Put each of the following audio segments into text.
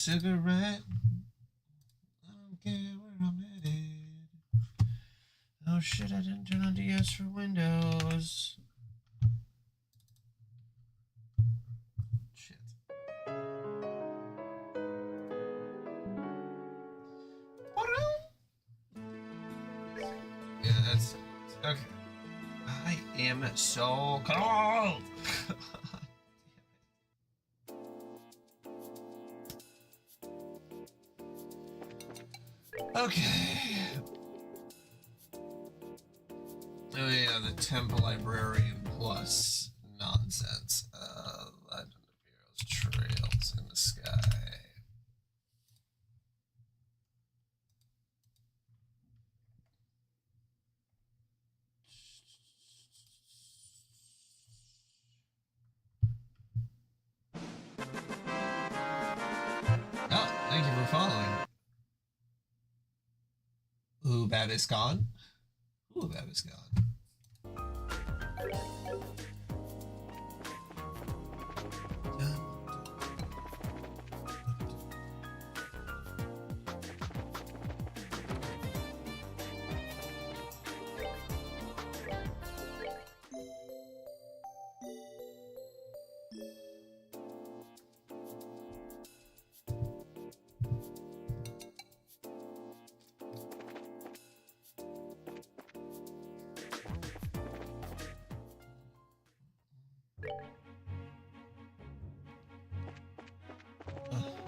Cigarette. I don't care where I'm headed. Oh shit, I didn't turn on DS for Windows. Shit. Yeah, that's okay. I am so cold. Okay. Oh yeah, the Temple Librarian Plus nonsense. Legend of Heroes Trails in the Sky. Oh, thank you for following. Ooh, Bab is gone. Ooh, Bab is gone.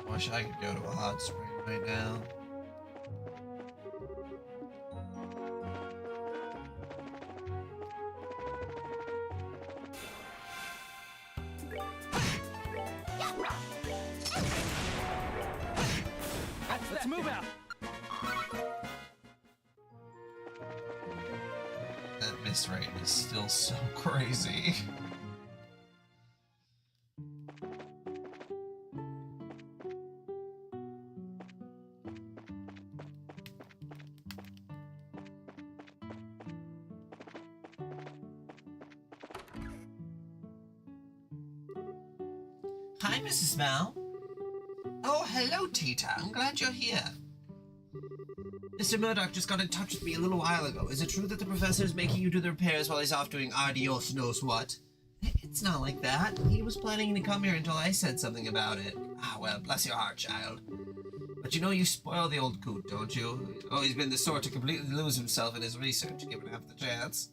I wish I could go to a hot spring right now. Let's move out. That miss rate is still so crazy. Hi, Mrs. Mal. Oh, hello, Tita. I'm glad you're here. Mr. Murdoch just got in touch with me a little while ago. Is it true that the professor is making you do the repairs while he's off doing adios knows what? It's not like that. He was planning to come here until I said something about it. Ah, well, bless your heart, child. But you know you spoil the old coot, don't you? Oh, he's been the sort to completely lose himself in his research, given half the chance.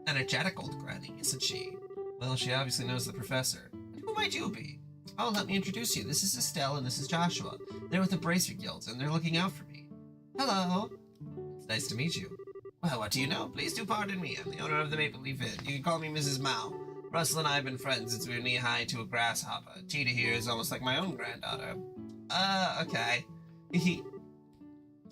Energetic old granny, isn't she? Well, she obviously knows the professor. And who might you be? Oh, let me introduce you. This is Estelle and this is Joshua. They're with the Bracer Guild, and they're looking out for me. Hello. It's nice to meet you. Well, what do you know? Please do pardon me. I'm the owner of the Maple Leaf Inn. You can call me Mrs. Mao. Russell and I have been friends since we were knee-high to a grasshopper. Tita here is almost like my own granddaughter. Okay.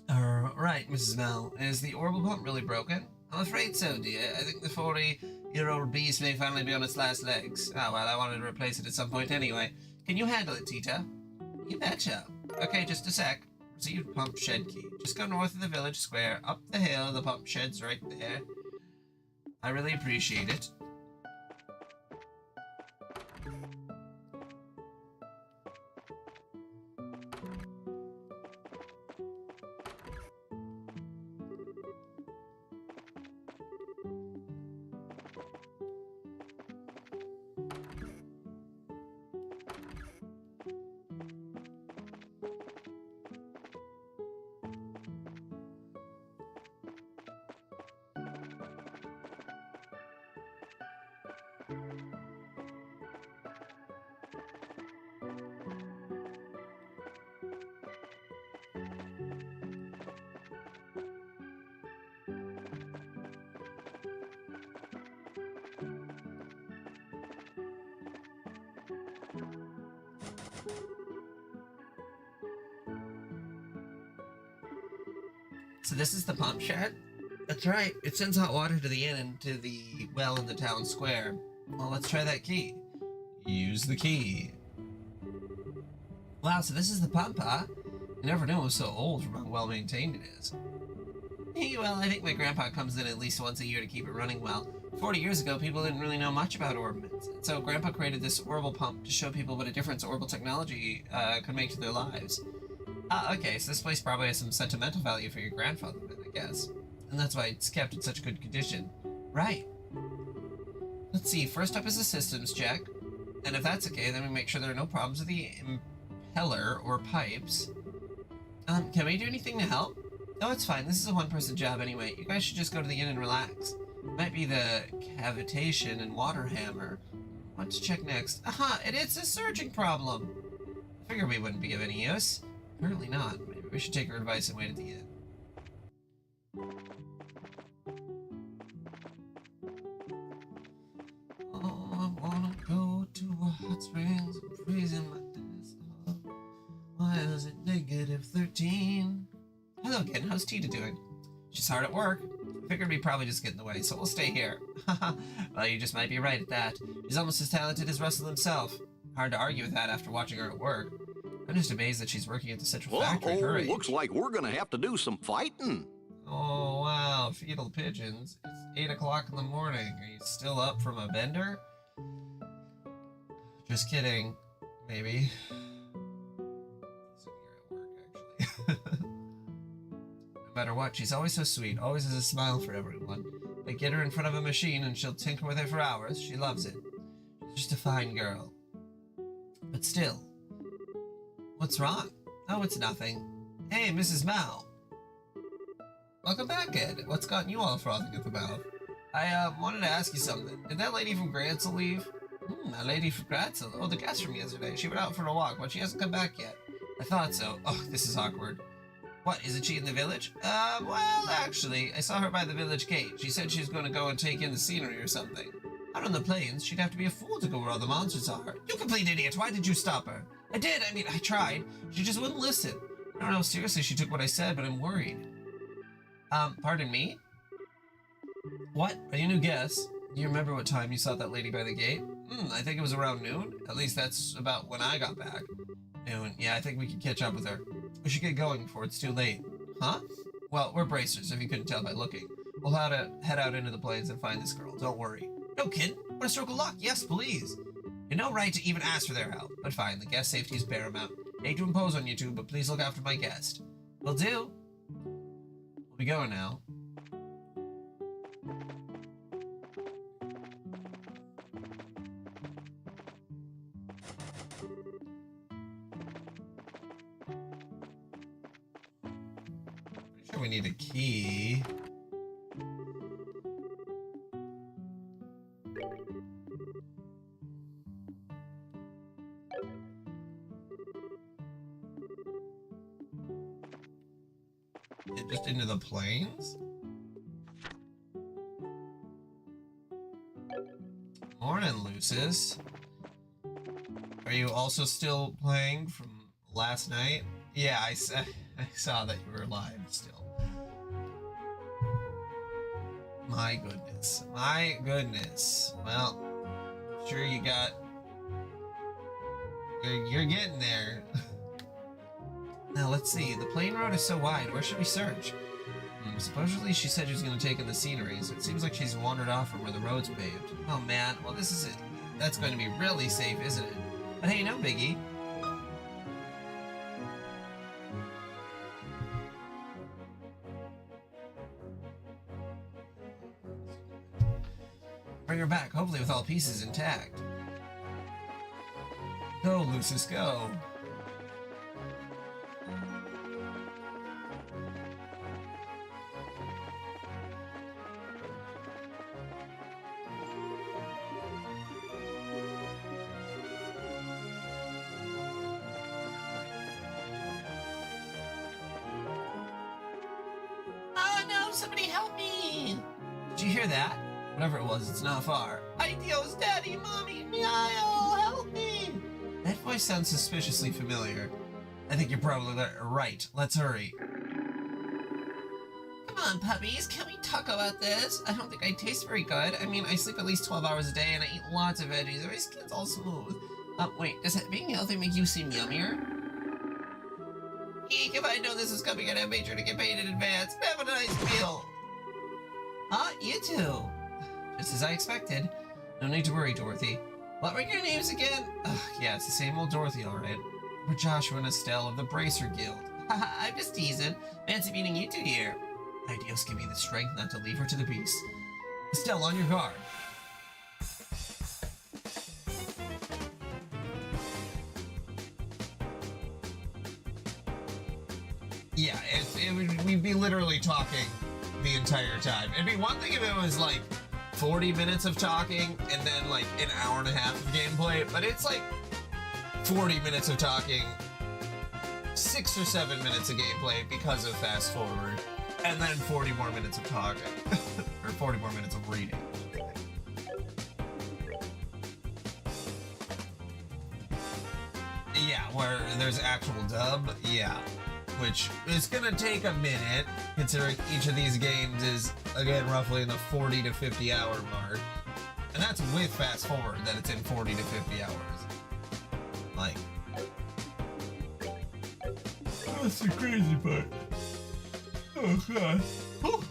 Right, Mrs. Mel. Is the orbital pump really broken? I'm afraid so, dear. I think the 40-year-old beast may finally be on its last legs. Oh, well, I wanted to replace it at some point anyway. Can you handle it, Tita? You betcha. Okay, just a sec. Received pump shed key. Just go north of the village square, up the hill, the pump shed's right there. I really appreciate it. So this is the pump shed? That's right. It sends hot water to the inn and to the well in the town square. Well, let's try that key. Use the key. Wow, so this is the pump, huh? I never knew it was so old from how well maintained it is. Well, I think my grandpa comes in at least once a year to keep it running well. 40 years ago, people didn't really know much about orbits, and so Grandpa created this orbital pump to show people what a difference orbital technology could make to their lives. Okay, so this place probably has some sentimental value for your grandfather, then, I guess. And that's why it's kept in such good condition. Right. Let's see, first up is a systems check. And if that's okay, then we make sure there are no problems with the impeller or pipes. Can we do anything to help? Oh, it's fine. This is a one-person job anyway. You guys should just go to the inn and relax. Might be the cavitation and water hammer. What to check next? Aha! It's a surging problem! I figured we wouldn't be of any use. Apparently not. Maybe we should take her advice and wait at the inn. Oh, I wanna go to a hot springs. I'm freezing my ass off. Why is it negative 13? Hello again, how's Tita doing? She's hard at work. I figured we'd probably just get in the way, so we'll stay here. Well, you just might be right at that. She's almost as talented as Russell himself. Hard to argue with that after watching her at work. I'm just amazed that she's working at the Central Factory at her age. Looks like we're gonna have to do some fighting. Oh, wow, fetal pigeons. It's 8 o'clock in the morning. Are you still up from a bender? Just kidding. Maybe. So you're at work, actually. No matter what, she's always so sweet, always has a smile for everyone. They get her in front of a machine and she'll tinker with it for hours. She loves it. She's just a fine girl. But still. What's wrong? Oh, it's nothing. Hey, Mrs. Mao. Welcome back, Ed. What's gotten you all frothing at the mouth? I wanted to ask you something. Did that lady from Gratzel leave? A lady from Gratzel? Oh, the guest from yesterday. She went out for a walk, but she hasn't come back yet. I thought so. Oh, this is awkward. What, isn't she in the village? Well, actually, I saw her by the village gate. She said she was going to go and take in the scenery or something. Out on the plains, she'd have to be a fool to go where all the monsters are. You complete idiot! Why did you stop her? I did! I mean, I tried. She just wouldn't listen. I don't know, seriously, she took what I said, but I'm worried. Pardon me? What? A new guess? Do you remember what time you saw that lady by the gate? I think it was around noon. At least that's about when I got back. Noon. Yeah, I think we can catch up with her. We should get going before it's too late. Huh? Well, we're bracers, if you couldn't tell by looking. We'll have to head out into the plains and find this girl. Don't worry. No, kid. What a stroke of luck. Yes, please. You're no right to even ask for their help. But fine, the guest safety is paramount. Hate to impose on you two, but please look after my guest. Will do. We'll be going now. Pretty sure we need a key. Just into the plains? Morning, Lucis. Are you also still playing from last night? Yeah, I saw that you were alive still. My goodness. My goodness. Well, I'm sure you got... You're getting there. Now, let's see. The plain road is so wide. Where should we search? Supposedly, she said she was going to take in the scenery, so it seems like she's wandered off from where the road's paved. Oh, man. Well, this is it. That's going to be really safe, isn't it? But hey, no biggie. Bring her back, hopefully with all pieces intact. Go, Lucis, go. Somebody help me! Did you hear that? Whatever it was, it's not far. Ay Dios, Daddy, Mommy, Meow, help me! That voice sounds suspiciously familiar. I think you're probably right. Let's hurry. Come on, puppies. Can we talk about this? I don't think I taste very good. I mean, I sleep at least 12 hours a day and I eat lots of veggies. My skin's all smooth. Wait, does being healthy make you seem yummier? Eek, if I know this is coming, I'd have made sure to get paid in advance. Have a nice meal. You too. just as I expected. No need to worry, Dorothy. What were your names again? Ugh, yeah, it's the same old Dorothy, alright. We're Joshua and Estelle of the Bracer Guild. Haha, I'm just teasing. Fancy meeting you two here. Ideals give me the strength not to leave her to the beast. Estelle, on your guard. Yeah, we'd be literally talking the entire time. It'd be one thing if it was like 40 minutes of talking and then like an hour and a half of gameplay, but it's like 40 minutes of talking, 6 or 7 minutes of gameplay because of fast forward, and then 40 more minutes of talking, or 40 more minutes of reading. Yeah, where there's actual dub, yeah. Which is gonna take a minute, considering each of these games is, again, roughly in the 40 to 50 hour mark. And that's with fast forward, that it's in 40 to 50 hours. Like... That's the crazy part. Oh god. Whew.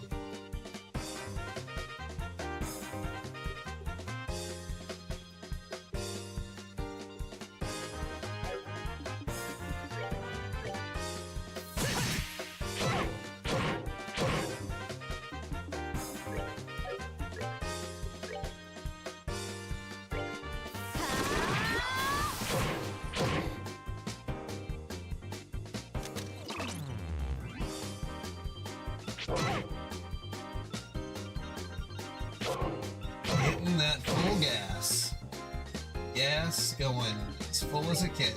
Hitting that full gas. Gas going as full as it can.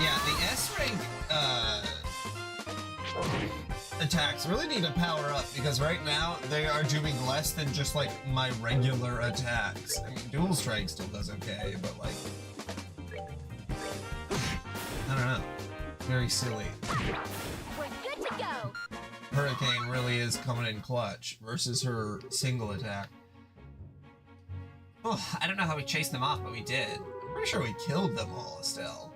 Yeah, the S-rank attacks really need to power up because right now they are doing less than just like my regular attacks. I mean, Dual Strike still does okay, but like, I don't know. Very silly. We're good to go. Hurricane really is coming in clutch versus her single attack. Oh, I don't know how we chased them off, but we did. I'm pretty sure we killed them all, Estelle.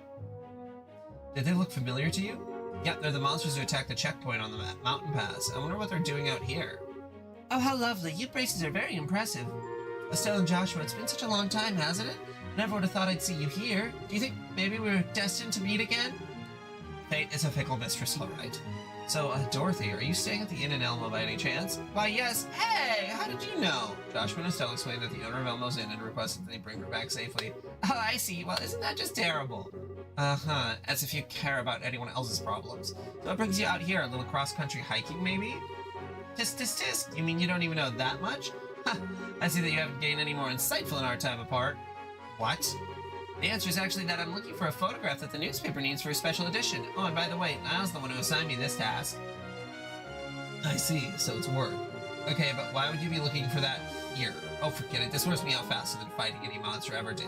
Did they look familiar to you? Yep, they're the monsters who attacked the checkpoint on the mountain pass. I wonder what they're doing out here. Oh, how lovely. You braces are very impressive. Estelle and Joshua, it's been such a long time, hasn't it? Never would have thought I'd see you here. Do you think maybe we're destined to meet again? Fate is a fickle mistress, all right. So, Dorothy, are you staying at the Inn in Elmo by any chance? Why, yes. Hey, how did you know? Joshua and Estelle explained that the owner of Elmo's Inn had requested that they bring her back safely. Oh, I see. Well, isn't that just terrible? Uh-huh. As if you care about anyone else's problems. So what brings you out here? A little cross-country hiking, maybe? Tisk. You mean you don't even know that much? Ha! I see that you haven't gained any more insightful in our time apart. What? The answer is actually that I'm looking for a photograph that the newspaper needs for a special edition. Oh, and by the way, Niall's the one who assigned me this task. I see, so it's work. Okay, but why would you be looking for that here? Oh, forget it. This wears me out faster than fighting any monster ever did.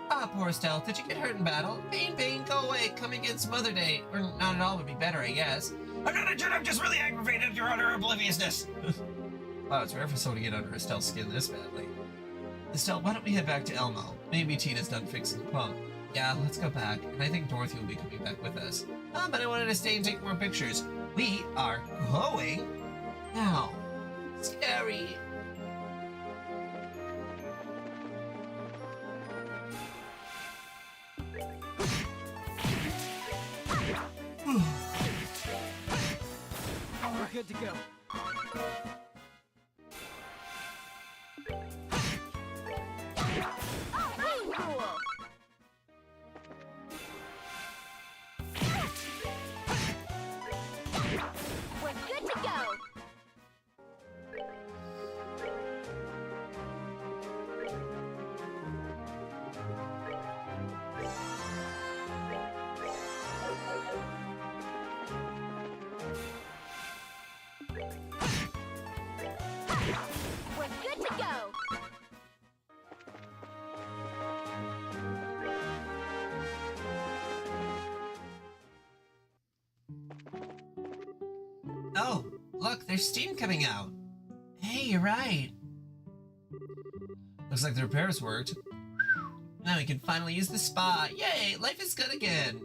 Ah, poor Estelle. Did you get hurt in battle? Pain, go away. Come again some other day. Or not at all would be better, I guess. I'm not injured. I'm just really aggravated at your utter obliviousness. Wow, it's rare for someone to get under Estelle's skin this badly. Estelle, why don't we head back to Elmo? Maybe Tina's done fixing the pump. Yeah, let's go back, and I think Dorothy will be coming back with us. But I wanted to stay and take more pictures. We are going now. Scary. We're good to go. We're good to go. Oh, look, there's steam coming out. Hey, you're right. Looks like the repairs worked. Now we can finally use the spa. Yay, life is good again.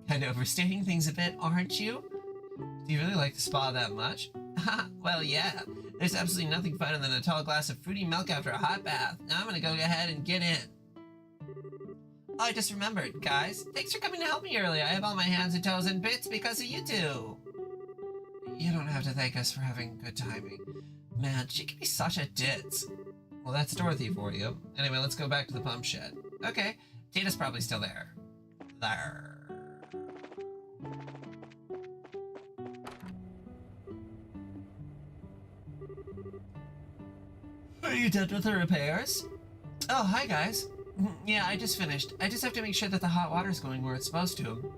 Kinda overstating things a bit, aren't you? Do you really like the spa that much? Well, yeah. There's absolutely nothing finer than a tall glass of fruity milk after a hot bath. Now I'm gonna go ahead and get in. Oh, I just remembered, guys. Thanks for coming to help me earlier. I have all my hands and toes in bits because of you two. You don't have to thank us for having good timing. Man, she can be such a ditz. Well, that's Dorothy for you. Anyway, let's go back to the pump shed. Okay, Data's probably still there. There. Are you done with the repairs? Oh, hi guys. Yeah, I just finished. I just have to make sure that the hot water's going where it's supposed to.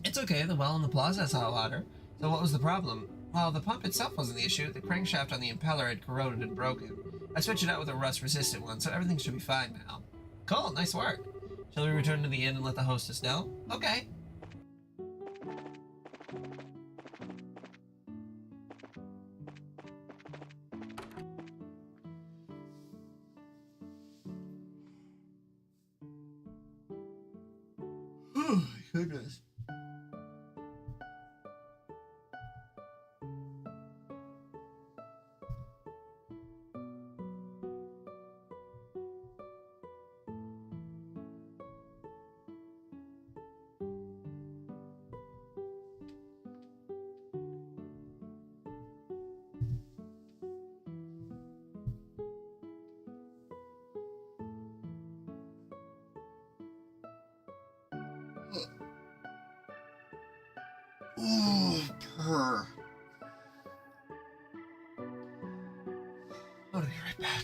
It's okay, the well in the plaza has hot water. So what was the problem? Well, the pump itself wasn't the issue. The crankshaft on the impeller had corroded and broken. I switched it out with a rust-resistant one, so everything should be fine now. Cool, nice work. Shall we return to the inn and let the hostess know? Okay. Oh my goodness. Oh, purr. I'll be right back.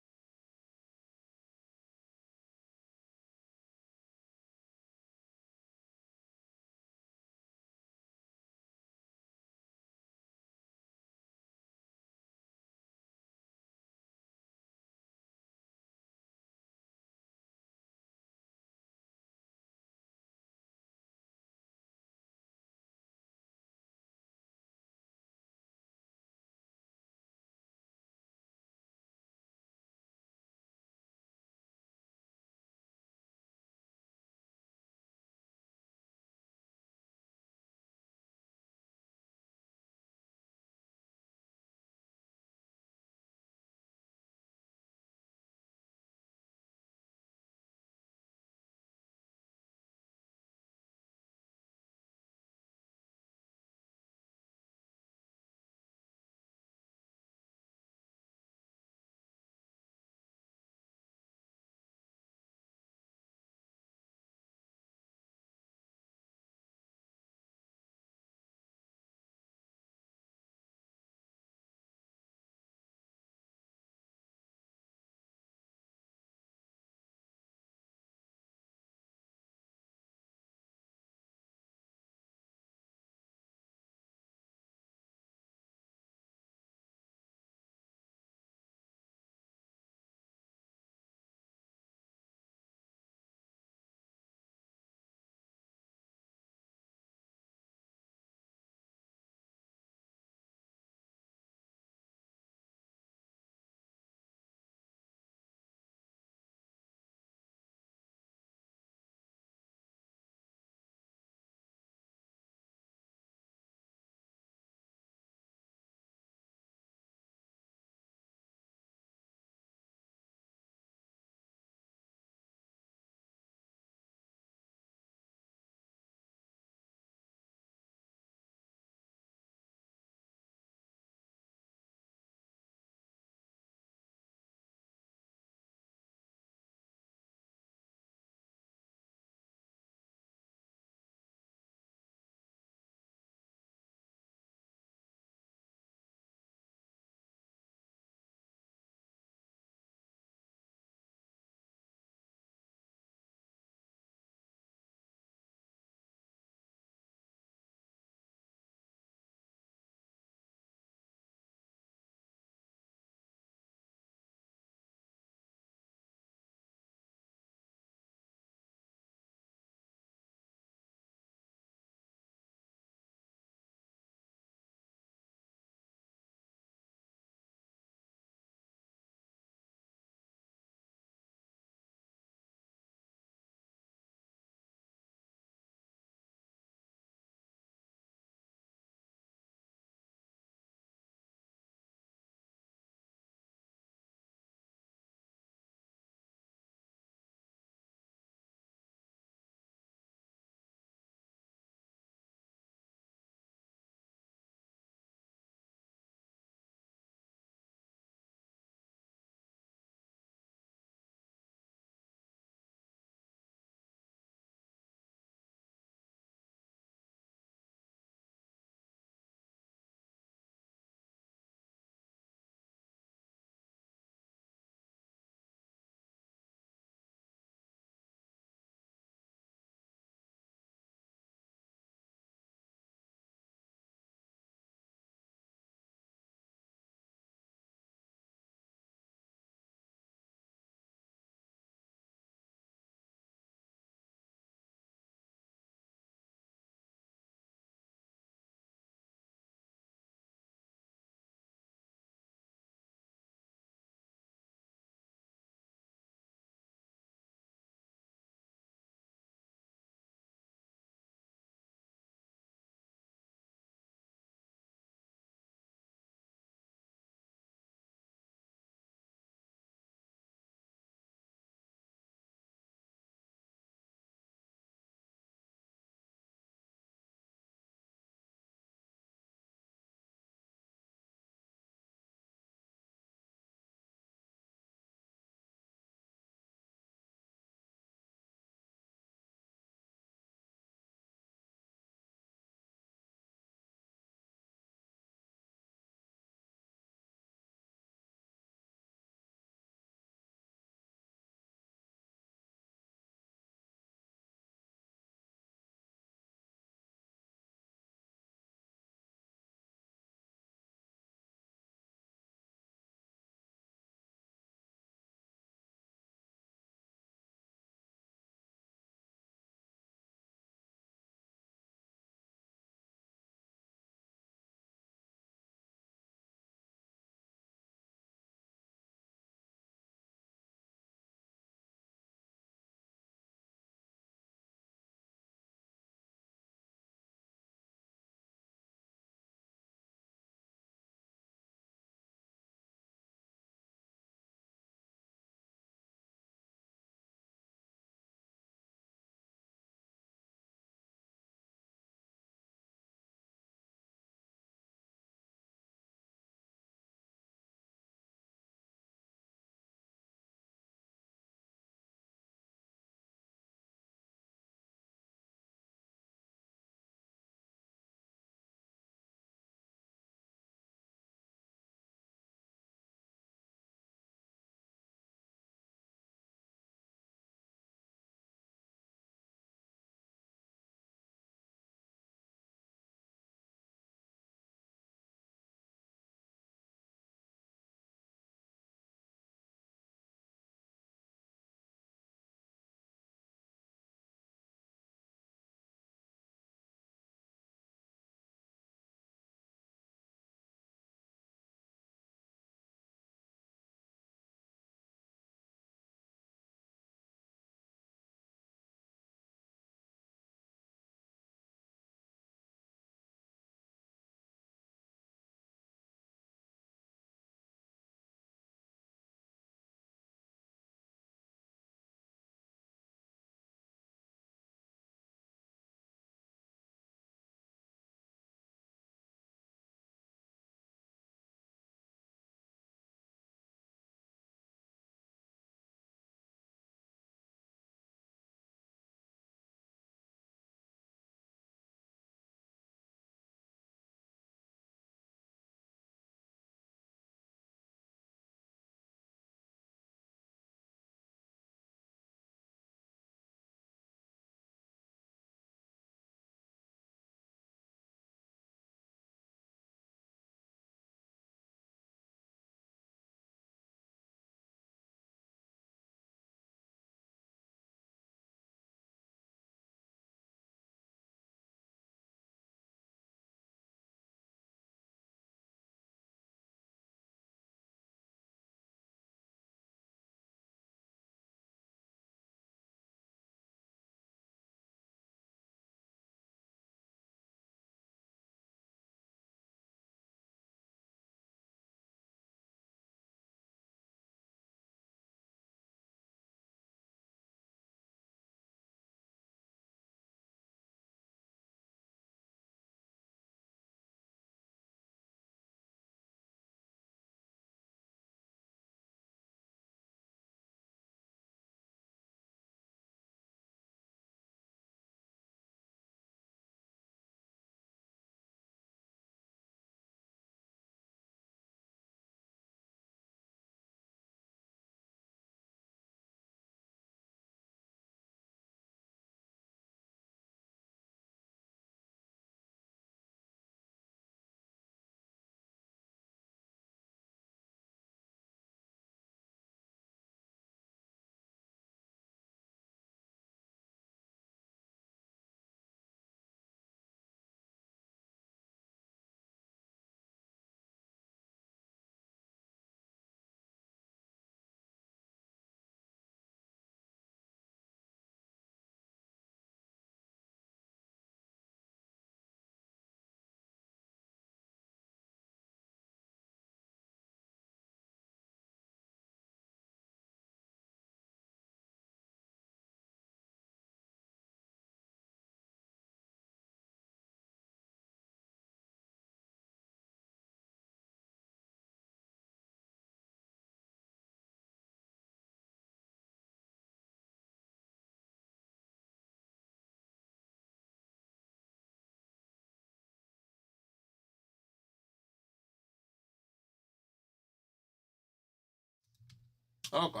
Okay.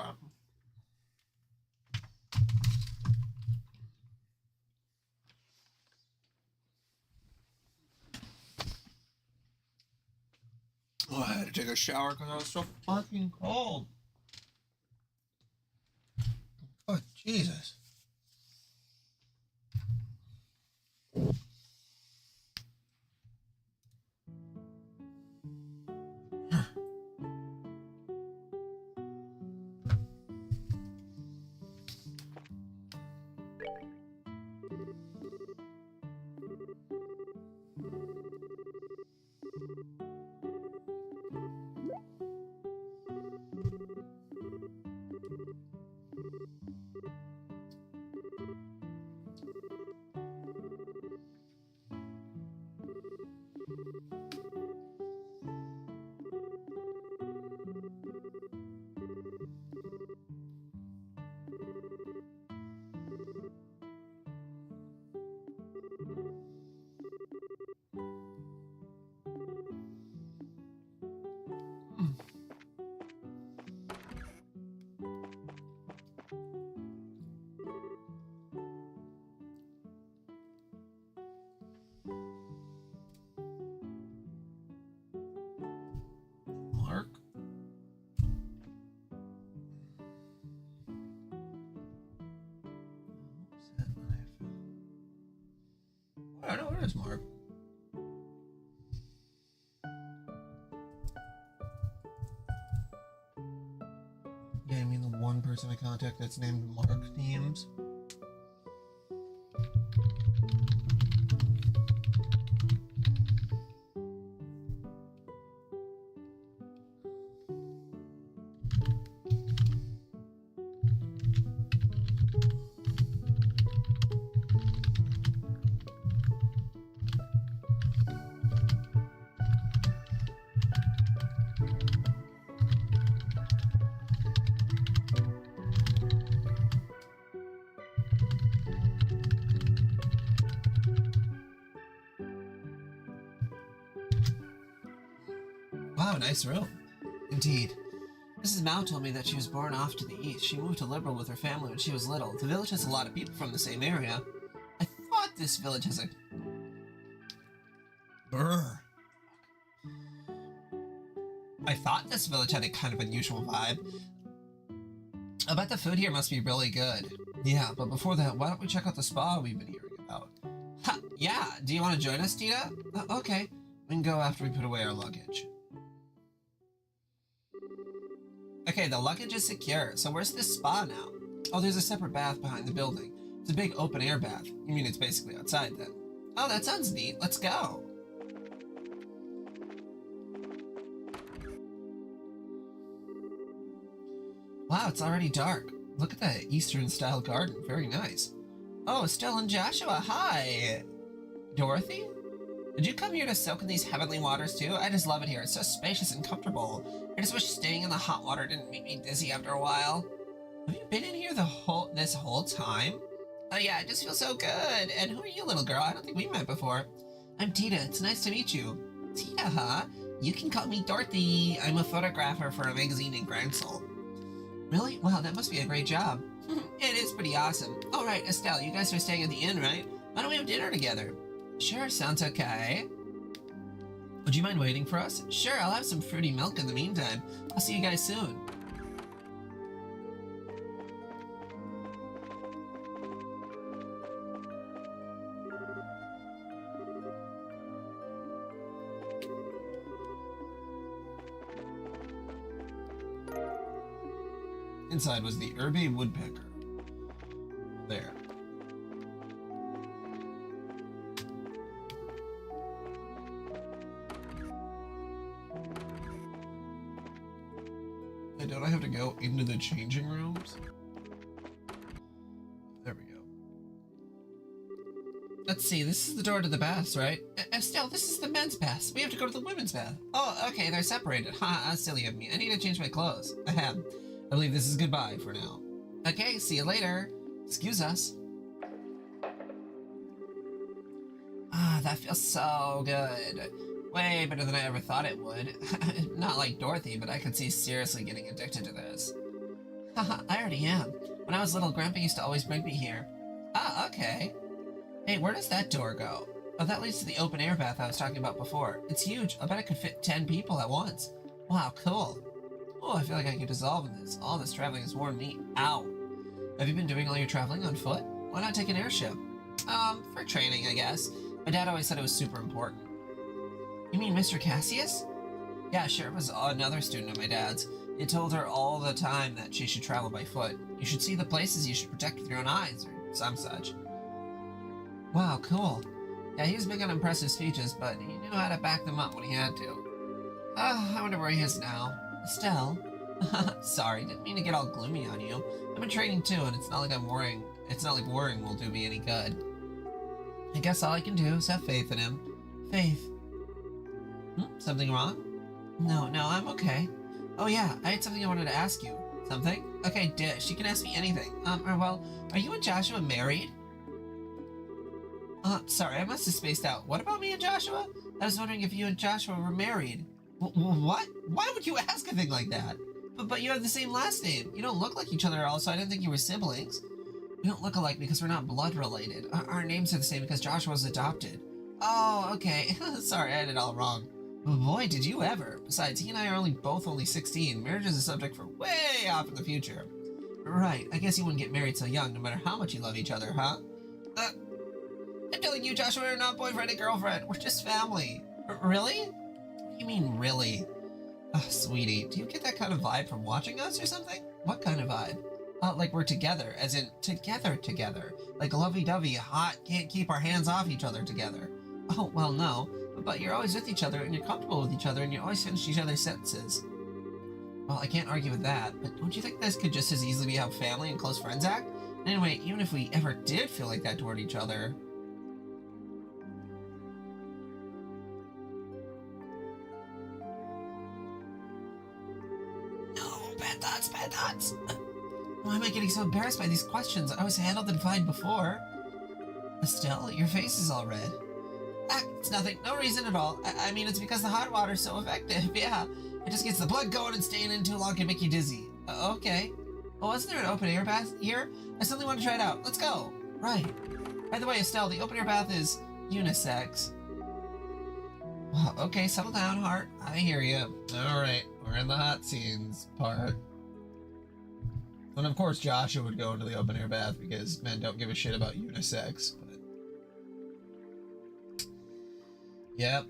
Oh, I had to take a shower because I was so fucking cold. Oh, Jesus. Mark? I don't know, where is Mark? Yeah, I mean the one person I contact that's named Mark Teams. Wow, nice room. Indeed. Mrs. Mao told me that she was born off to the east. She moved to Liberal with her family when she was little. The village has a lot of people from the same area. I thought this village has a... Brr. I thought this village had a kind of unusual vibe. I bet the food here must be really good. Yeah, but before that, why don't we check out the spa we've been hearing about? Ha! Yeah! Do you want to join us, Tita? Okay. We can go after we put away our luggage. Okay, the luggage is secure, so where's this spa now? Oh, there's a separate bath behind the building. It's a big open-air bath. You mean it's basically outside, then? Oh, that sounds neat. Let's go. Wow, it's already dark. Look at that Eastern-style garden. Very nice. Oh, Estelle and Joshua, hi! Dorothy? Did you come here to soak in these heavenly waters, too? I just love it here. It's so spacious and comfortable. I just wish staying in the hot water didn't make me dizzy after a while. Have you been in here this whole time? Oh yeah, it just feels so good. And who are you, little girl? I don't think we met before. I'm Tita. It's nice to meet you. Tita, huh? You can call me Dorothy. I'm a photographer for a magazine in Gransel. Really? Wow, that must be a great job. It is pretty awesome. All right, Estelle, you guys are staying at the inn, right? Why don't we have dinner together? Sure, sounds okay. Would you mind waiting for us? Sure, I'll have some fruity milk in the meantime. I'll see you guys soon. Inside was the Irby woodpecker. There. Hey, don't I have to go into the changing rooms? There we go. Let's see, this is the door to the baths, right? Estelle, this is the men's baths. We have to go to the women's bath. Oh, okay, they're separated. Ha, silly of me. I need to change my clothes. Ahem. I believe this is goodbye for now. Okay, see you later. Excuse us. Ah, that feels so good. Way better than I ever thought it would. Not like Dorothy, but I could see seriously getting addicted to this. Haha, I already am. When I was little, Grandpa used to always bring me here. Ah, okay. Hey, where does that door go? Oh, that leads to the open air bath I was talking about before. It's huge. I bet it could fit 10 people at once. Wow, cool. Oh, I feel like I could dissolve in this. All this traveling has worn me out. Have you been doing all your traveling on foot? Why not take an airship? For training, I guess. My dad always said it was super important. You mean Mr. Cassius? Yeah, sure, it was another student of my dad's. He told her all the time that she should travel by foot. You should see the places you should protect with your own eyes, or some such. Wow, cool. Yeah, he was big on impressive speeches, but he knew how to back them up when he had to. I wonder where he is now. Estelle? Sorry, didn't mean to get all gloomy on you. I've been training too, and it's not like I'm worrying. It's not like worrying will do me any good. I guess all I can do is have faith in him. Faith. Something wrong? No, I'm okay. Oh yeah, I had something I wanted to ask you. Something? Okay, dish. You can ask me anything. Are you and Joshua married? Sorry, I must have spaced out. What about me and Joshua? I was wondering if you and Joshua were married. What? Why would you ask a thing like that? But you have the same last name. You don't look like each other at all, so I didn't think you were siblings. We don't look alike because we're not blood related. Our names are the same because Joshua was adopted. Oh, okay. Sorry, I had it all wrong. Boy, did you ever. Besides, he and I are both only 16. Marriage is a subject for way off in the future. Right, I guess you wouldn't get married so young, no matter how much you love each other, huh? I'm telling you, Joshua, we're not boyfriend and girlfriend. We're just family. Really? What do you mean, really? Oh, sweetie, do you get that kind of vibe from watching us or something? What kind of vibe? Like we're together, as in together. Like lovey-dovey, hot, can't keep our hands off each other together. Oh, well, no. But you're always with each other, and you're comfortable with each other, and you always finish each other's sentences. Well, I can't argue with that, but don't you think this could just as easily be how family and close friends act? Anyway, even if we ever did feel like that toward each other... No, bad thoughts. Why am I getting so embarrassed by these questions? I was handled and fine before. Estelle, your face is all red. It's nothing. No reason at all. I mean, it's because the hot water's so effective. Yeah. It just gets the blood going, and staying in too long can make you dizzy. Okay. Well, wasn't there an open air bath here? I suddenly want to try it out. Let's go. Right. By the way, Estelle, the open air bath is unisex. Well, okay, settle down, Heart. I hear you. Alright, we're in the hot scenes part. And of course, Joshua would go into the open air bath because men don't give a shit about unisex. But... Yep.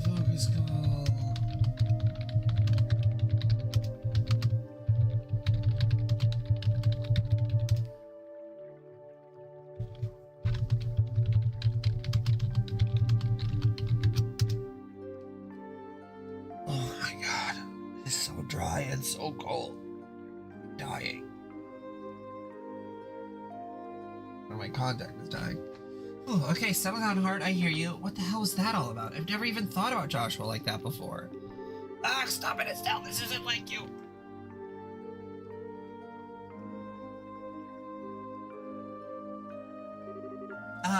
Focus call. Oh my god. It's so dry and so cold. I'm dying. Oh, my contact is dying. Oh, okay, settle down, Heart. I hear you. What the hell is that all about? I've never even thought about Joshua like that before. Stop it, Estelle. This isn't like you.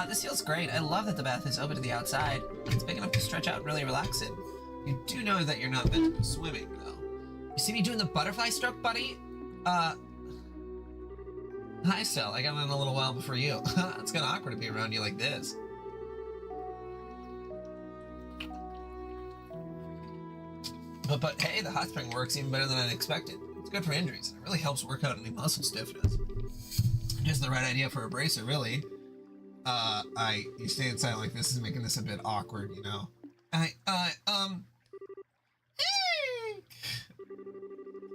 This feels great. I love that the bath is open to the outside. It's big enough to stretch out and really relax in. You do know that you're not meant to go swimming, though. You see me doing the butterfly stroke, buddy? Hi, Estelle. I got in a little while before you. It's kind of awkward to be around you like this. But hey, the hot spring works even better than I expected. It's good for injuries, and it really helps work out any muscle stiffness. Just the right idea for a bracer, really. You staying silent like this is making this a bit awkward, you know?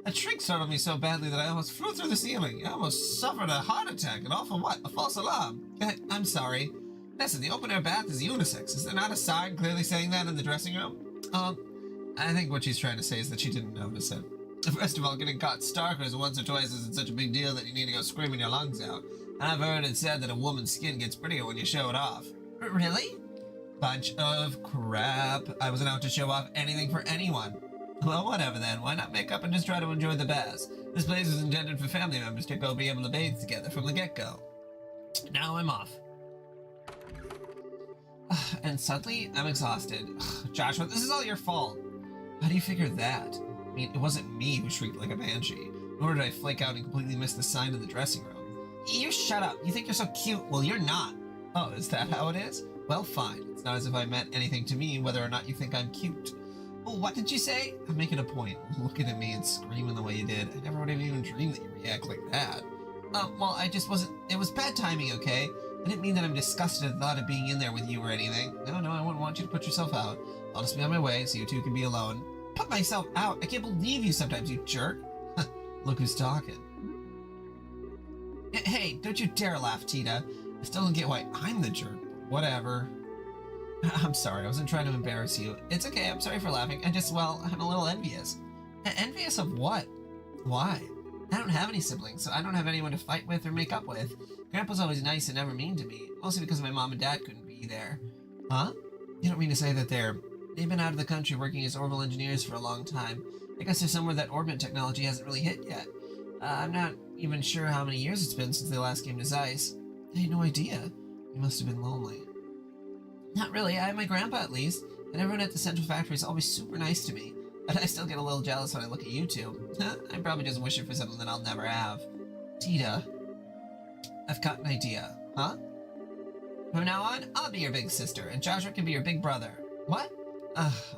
That shrink startled me so badly that I almost flew through the ceiling. I almost suffered a heart attack, and all for what? A false alarm. I'm sorry. Listen, the open-air bath is unisex. Is there not a sign clearly saying that in the dressing room? I think what she's trying to say is that she didn't notice it. First of all, getting caught starkers once or twice isn't such a big deal that you need to go screaming your lungs out. And I've heard it said that a woman's skin gets prettier when you show it off. Really? Bunch of crap. I wasn't out to show off anything for anyone. Well, whatever then. Why not make up and just try to enjoy the bath? This place was intended for family members to go be able to bathe together from the get-go. Now I'm off. And suddenly, I'm exhausted. Joshua, this is all your fault. How do you figure that? I mean, it wasn't me who shrieked like a banshee. Nor did I flake out and completely miss the sign in the dressing room. You shut up. You think you're so cute. Well, you're not. Oh, is that how it is? Well, fine. It's not as if I meant anything to me, whether or not you think I'm cute. Well, what did you say? I'm making a point. Looking at me and screaming the way you did. I never would have even dreamed that you react like that. Well, I just wasn't... It was bad timing, okay? I didn't mean that I'm disgusted at the thought of being in there with you or anything. No, I wouldn't want you to put yourself out. I'll just be on my way so you two can be alone. Put myself out? I can't believe you sometimes, you jerk. Look who's talking. Hey, don't you dare laugh, Tita. I still don't get why I'm the jerk. Whatever. I'm sorry, I wasn't trying to embarrass you. It's okay, I'm sorry for laughing. Well, I'm a little envious. Envious of what? Why? I don't have any siblings, so I don't have anyone to fight with or make up with. Grandpa's always nice and never mean to me, mostly because my mom and dad couldn't be there. Huh? You don't mean to say that they've been out of the country working as orbital engineers for a long time. I guess they're somewhere that orbit technology hasn't really hit yet. I'm not even sure how many years it's been since they last came to Zeiss. I had no idea. You must have been lonely. Not really. I have my grandpa at least, and everyone at the Central Factory is always super nice to me. But I still get a little jealous when I look at you two. I'm probably just wishing for something that I'll never have. Tita, I've got an idea. Huh? From now on, I'll be your big sister, and Joshua can be your big brother. What?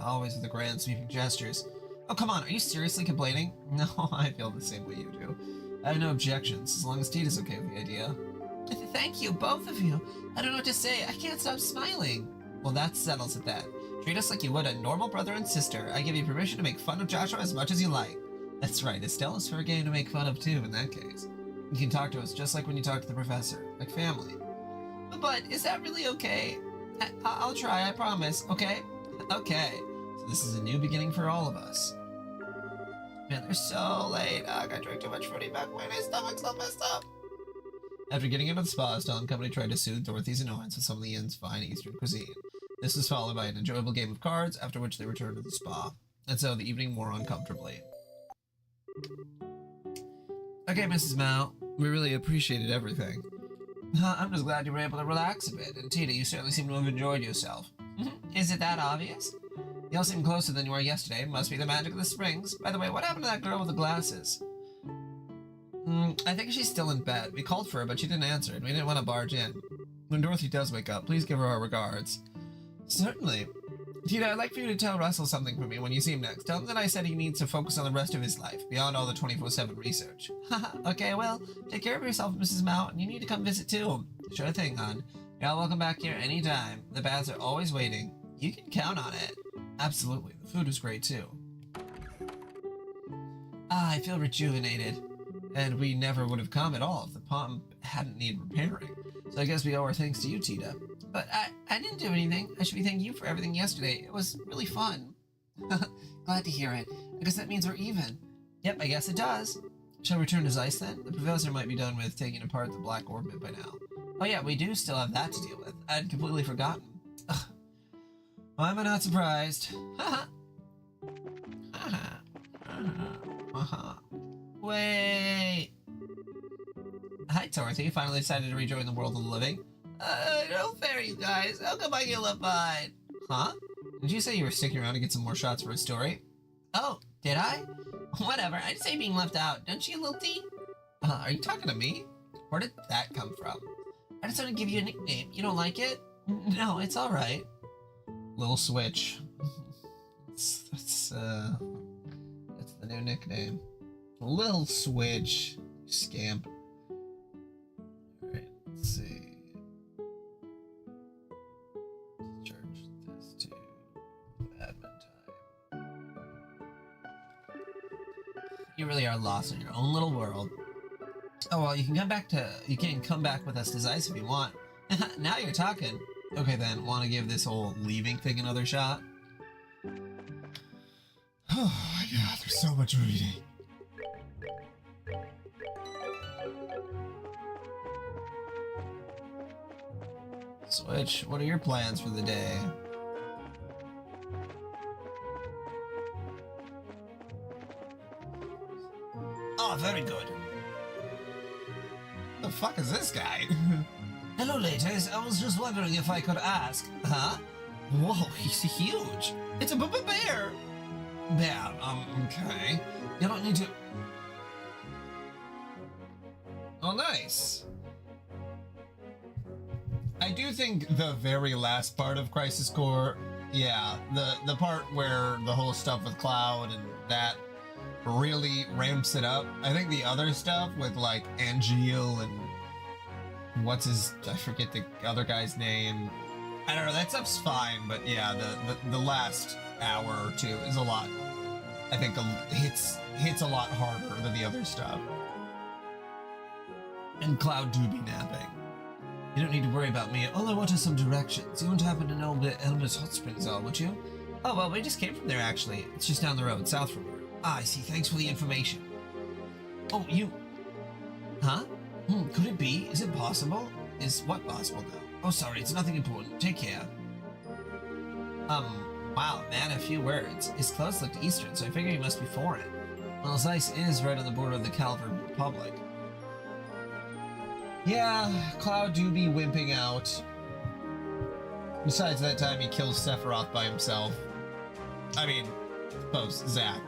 Always with the grand sweeping gestures. Oh, come on, are you seriously complaining? No, I feel the same way you do. I have no objections, as long as Tita's okay with the idea. Thank you, both of you. I don't know what to say. I can't stop smiling. Well, that settles it then. Treat us like you would a normal brother and sister. I give you permission to make fun of Joshua as much as you like. That's right, Estelle is fair game to make fun of too, in that case. You can talk to us just like when you talk to the professor, like family. But is that really okay? I'll try, I promise, okay? Okay. So this is a new beginning for all of us. Man, they're so late. I drank too much fruity back when my stomach's all messed up. After getting into the spa, Estelle and company tried to soothe Dorothy's annoyance with some of the inn's fine Eastern cuisine. This was followed by an enjoyable game of cards, after which they returned to the spa. And so the evening wore on comfortably. Okay, Mrs. Mao, we really appreciated everything. I'm just glad you were able to relax a bit, and Tita, you certainly seem to have enjoyed yourself. Is it that obvious? You all seem closer than you were yesterday. Must be the magic of the springs. By the way, what happened to that girl with the glasses? I think she's still in bed. We called for her, but she didn't answer, and we didn't want to barge in. When Dorothy does wake up, please give her our regards. Certainly. Tita, I'd like for you to tell Russell something for me when you see him next. Tell him that I said he needs to focus on the rest of his life, beyond all the 24/7 research. Okay, well, take care of yourself, Mrs. Mao, and you need to come visit too. Sure thing, hon. You're all welcome back here anytime. The baths are always waiting. You can count on it. Absolutely. The food was great too. I feel rejuvenated. And we never would have come at all if the pump hadn't needed repairing. So I guess we owe our thanks to you, Tita. But I didn't do anything. I should be thanking you for everything yesterday. It was really fun. Glad to hear it. I guess that means we're even. Yep, I guess it does. Shall we return to Zeiss then? The professor might be done with taking apart the black orbit by now. Oh yeah, we do still have that to deal with. I'd completely forgotten. Ugh. Why am I not surprised? Wait. Hi, Dorothy. You finally decided to rejoin the world of the living. No fair, you guys. How come I get left behind? Huh? Did you say you were sticking around to get some more shots for a story? Oh, did I? Whatever. I'd say being left out. Don't you, Lil T? Are you talking to me? Where did that come from? I just want to give you a nickname. You don't like it? No, it's alright. Lil Switch. That's the new nickname. Lil Switch. Scamp. Alright, let's see. Charge this to admin time. You really are lost in your own little world. Oh well, you can come back with us to Zeiss if you want. Now you're talking. Okay then, want to give this whole leaving thing another shot? Oh my god, there's so much reading. Switch, what are your plans for the day? Oh, very good. The fuck is this guy? Hello, ladies. I was just wondering if I could ask. Huh? Whoa, he's huge. It's a bear. Bear, okay. You don't need to... Oh, nice. I do think the very last part of Crisis Core, yeah, the part where the whole stuff with Cloud and that really ramps it up. I think the other stuff with like Angeal and I forget the other guy's name. I don't know, that stuff's fine, but yeah, the last hour or two is a lot. I think hits a lot harder than the other stuff. And Cloud do be napping. You don't need to worry about me. All I want is some directions. You wouldn't happen to know where Elmer's Hot Springs are, would you? Oh, well, we just came from there, actually. It's just down the road, south from here. Ah, I see. Thanks for the information. Oh, you... Huh? Could it be? Is it possible? Is what possible, though? Oh, sorry. It's nothing important. Take care. Wow, man, a few words. His clothes looked Eastern, so I figured he must be foreign. Well, Zeiss is right on the border of the Calvin Republic. Yeah, Cloud do be wimping out. Besides that time he kills Sephiroth by himself. I mean, suppose Zack,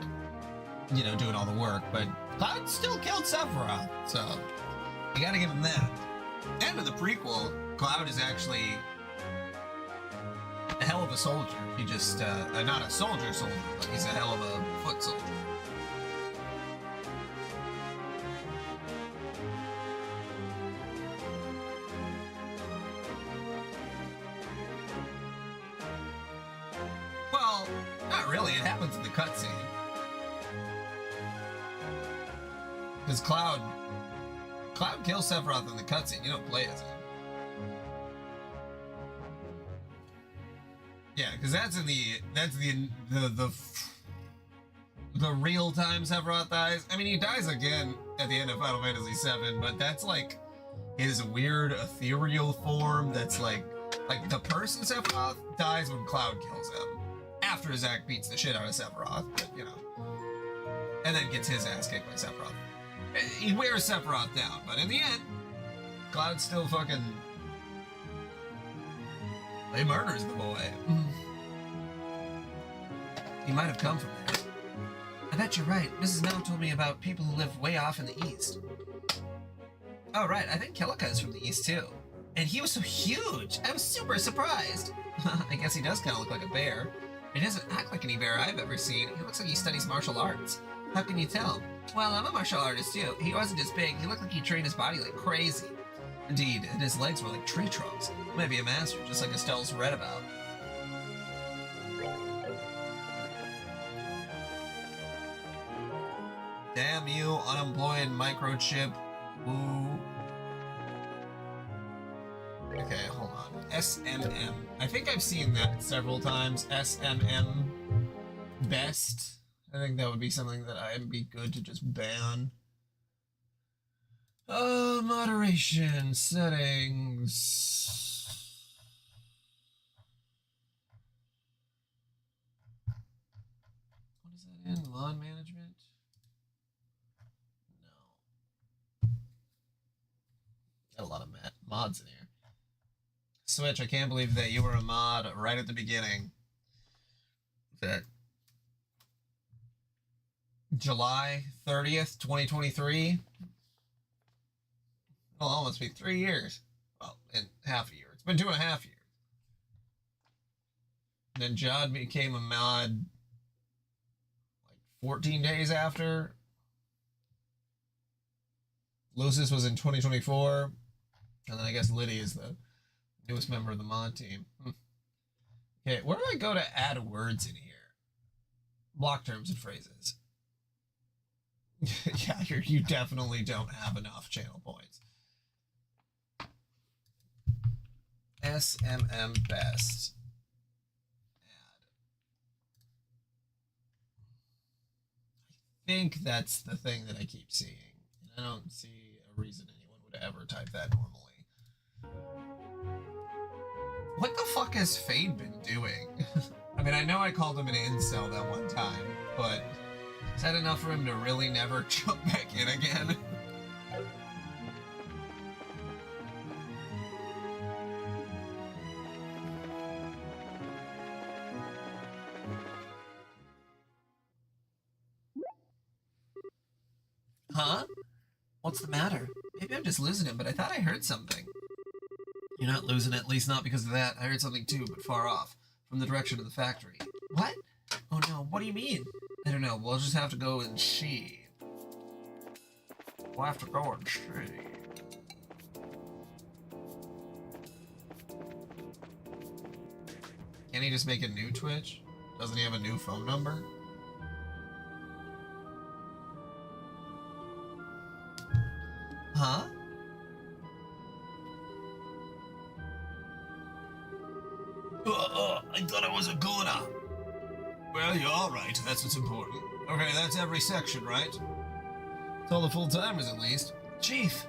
you know, doing all the work, but Cloud still killed Sephiroth, so you gotta give him that. And in the prequel, Cloud is actually a hell of a soldier. He just, not a soldier, but he's a hell of a foot soldier. Well, not really. It happens in the cutscene. Because Cloud kills Sephiroth in the cutscene. You don't play as him. Yeah, because that's the real time Sephiroth dies. I mean, he dies again at the end of Final Fantasy VII, but that's like his weird ethereal form. That's like the person Sephiroth dies when Cloud kills him after Zack beats the shit out of Sephiroth, but, you know, and then gets his ass kicked by Sephiroth. He wears Sephiroth down, but in the end, Cloud still fucking... He murders the boy. He might have come from there. I bet you're right. Mrs. Mel told me about people who live way off in the east. Oh, right. I think Kilika is from the east, too. And he was so huge. I was super surprised. I guess he does kind of look like a bear. He doesn't act like any bear I've ever seen. He looks like he studies martial arts. How can you tell? Well, I'm a martial artist, too. He wasn't as big. He looked like he trained his body like crazy. Indeed, and his legs were like tree trunks. Maybe a master, just like Estelle's read about. Damn you, unemployed microchip. Ooh. Okay, hold on. SMM. I think I've seen that several times. SMM. Best. I think that would be something that I'd be good to just ban. Moderation settings. What is that in? Lawn management? No. Got a lot of mods in here. Switch, I can't believe that you were a mod right at the beginning. That July 30th, 2023. Well, almost be 3 years. Well, in half a year. It's been 2.5 years. And then Jod became a mod like 14 days after. Lucis was in 2024. And then I guess Liddy is the newest member of the mod team. Okay, where do I go to add words in here? Block terms and phrases. Yeah, you definitely don't have enough channel points. SMM best. Add. I think that's the thing that I keep seeing. And I don't see a reason anyone would ever type that normally. has Fade been doing? I mean, I know I called him an incel that one time, but is that enough for him to really never jump back in again? Huh? What's the matter? Maybe I'm just losing it, but I thought I heard something. You're not losing it, at least not because of that. I heard something too, but far off, from the direction of the factory. What? Oh no, what do you mean? I don't know, we'll just have to go and see. We'll have to go and see. Can't he just make a new Twitch? Doesn't he have a new phone number? Huh? I thought I was a goner. Well, you're all right. That's what's important. Okay, that's every section, right? It's all the full-timers, at least. Chief!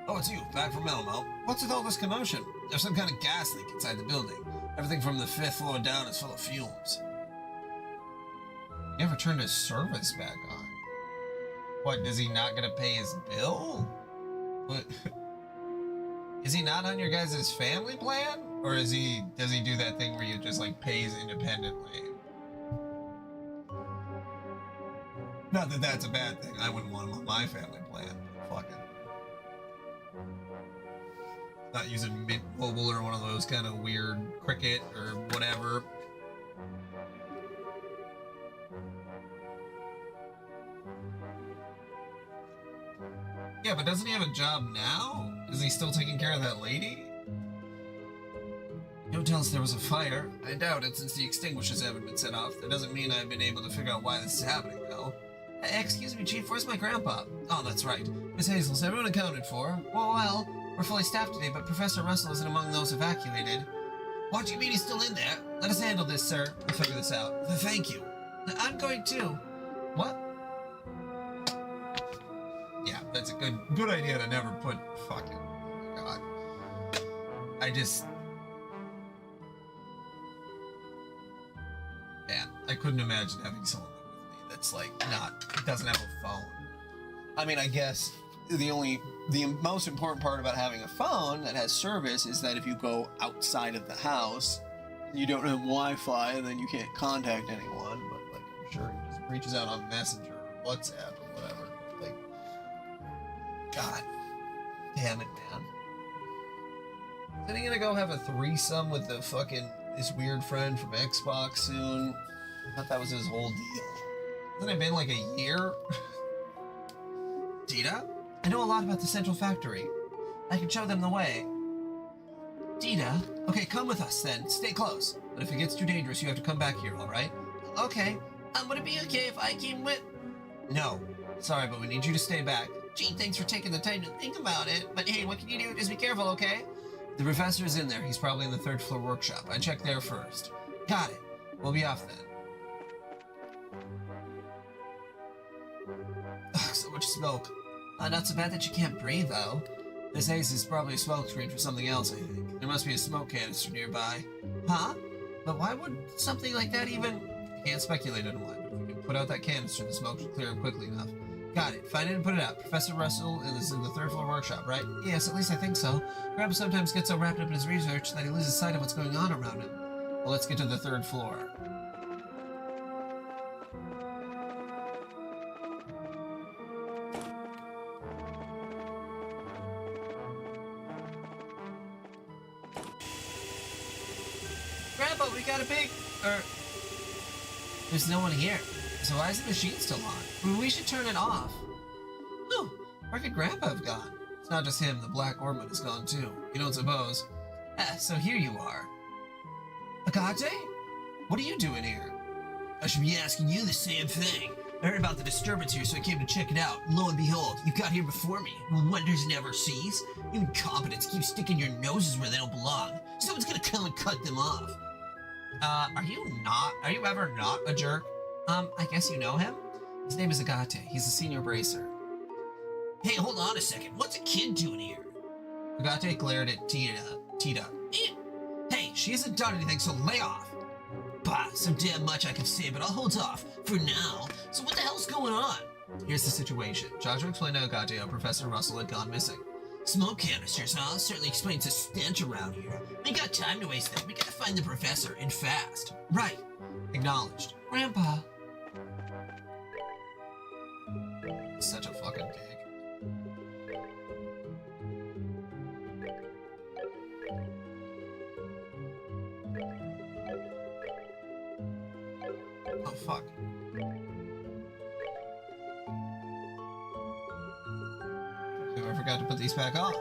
Oh, it's you, back from Elmo. What's with all this commotion? There's some kind of gas leak inside the building. Everything from the 5th floor down is full of fumes. He never turned his service back on. What, is he not gonna pay his bill? What? Is he not on your guys' family plan? Or does he do that thing where you just like pays independently? Not that that's a bad thing. I wouldn't want him on my family plan. Fuck it. Not using Mint Mobile or one of those kind of weird Cricket or whatever. Yeah, but doesn't he have a job now? Is he still taking care of that lady? Don't tell us there was a fire. I doubt it since the extinguishers haven't been set off. That doesn't mean I've been able to figure out why this is happening, though. Excuse me, Chief, where's my grandpa? Oh, that's right. Miss Hazel's everyone accounted for. Well, we're fully staffed today, but Professor Russell isn't among those evacuated. What do you mean he's still in there? Let us handle this, sir. We'll figure this out. Thank you. I'm going too. What? Yeah, that's a good idea to never put fucking... Oh my god. Man, I couldn't imagine having someone live with me that's like doesn't have a phone. I mean, I guess the most important part about having a phone that has service is that if you go outside of the house, you don't have Wi-Fi, and then you can't contact anyone. But like, I'm sure he just reaches out on Messenger or WhatsApp or whatever. Like, God damn it, man. Isn't he gonna go have a threesome with this weird friend from Xbox soon? I thought that was his whole deal. Hasn't it been like a year? Dita? I know a lot about the central factory. I can show them the way. Dita? Okay, come with us then. Stay close. But if it gets too dangerous, you have to come back here, alright? Okay. Would it be okay if I came with... No. Sorry, but we need you to stay back. Gee, thanks for taking the time to think about it. But hey, what can you do? Just be careful, okay? The professor is in there. He's probably in the 3rd floor workshop. I checked there first. Got it. We'll be off then. Ugh, so much smoke. Not so bad that you can't breathe, though. This haze is probably a smoke screen for something else, I think. There must be a smoke canister nearby. Huh? But why would something like that even... I can't speculate on why, but if we can put out that canister, the smoke should clear up quickly enough. Got it. Find it and put it out. Professor Russell is in the 3rd floor workshop, right? Yes, at least I think so. Grandpa sometimes gets so wrapped up in his research that he loses sight of what's going on around him. Well, let's get to the 3rd floor. Grandpa, we got a big... There's no one here. So why is the machine still on? We should turn it off. Oh, where could Grandpa have gone? It's not just him, the Black Ormond is gone too. You don't suppose? So here you are. Agate? What are you doing here? I should be asking you the same thing. I heard about the disturbance here, so I came to check it out. Lo and behold, you got here before me. Wonders never cease. You incompetents keep sticking your noses where they don't belong. Someone's gonna come and cut them off. Are you ever not a jerk? I guess you know him? His name is Agate. He's a senior bracer. Hey, hold on a second. What's a kid doing here? Agate glared at Tita. Hey, She hasn't done anything, so lay off. Bah, so damn much I could say, but I'll hold off for now. So what the hell's going on? Here's the situation. Joshua explained how goddamn Professor Russell had gone missing. Smoke canisters, huh? Certainly explains the stench around here. We ain't got time to waste then. We gotta find the professor, and fast. Right. Acknowledged. Grandpa. Such a fucking dick. Oh, fuck. I forgot to put these back on.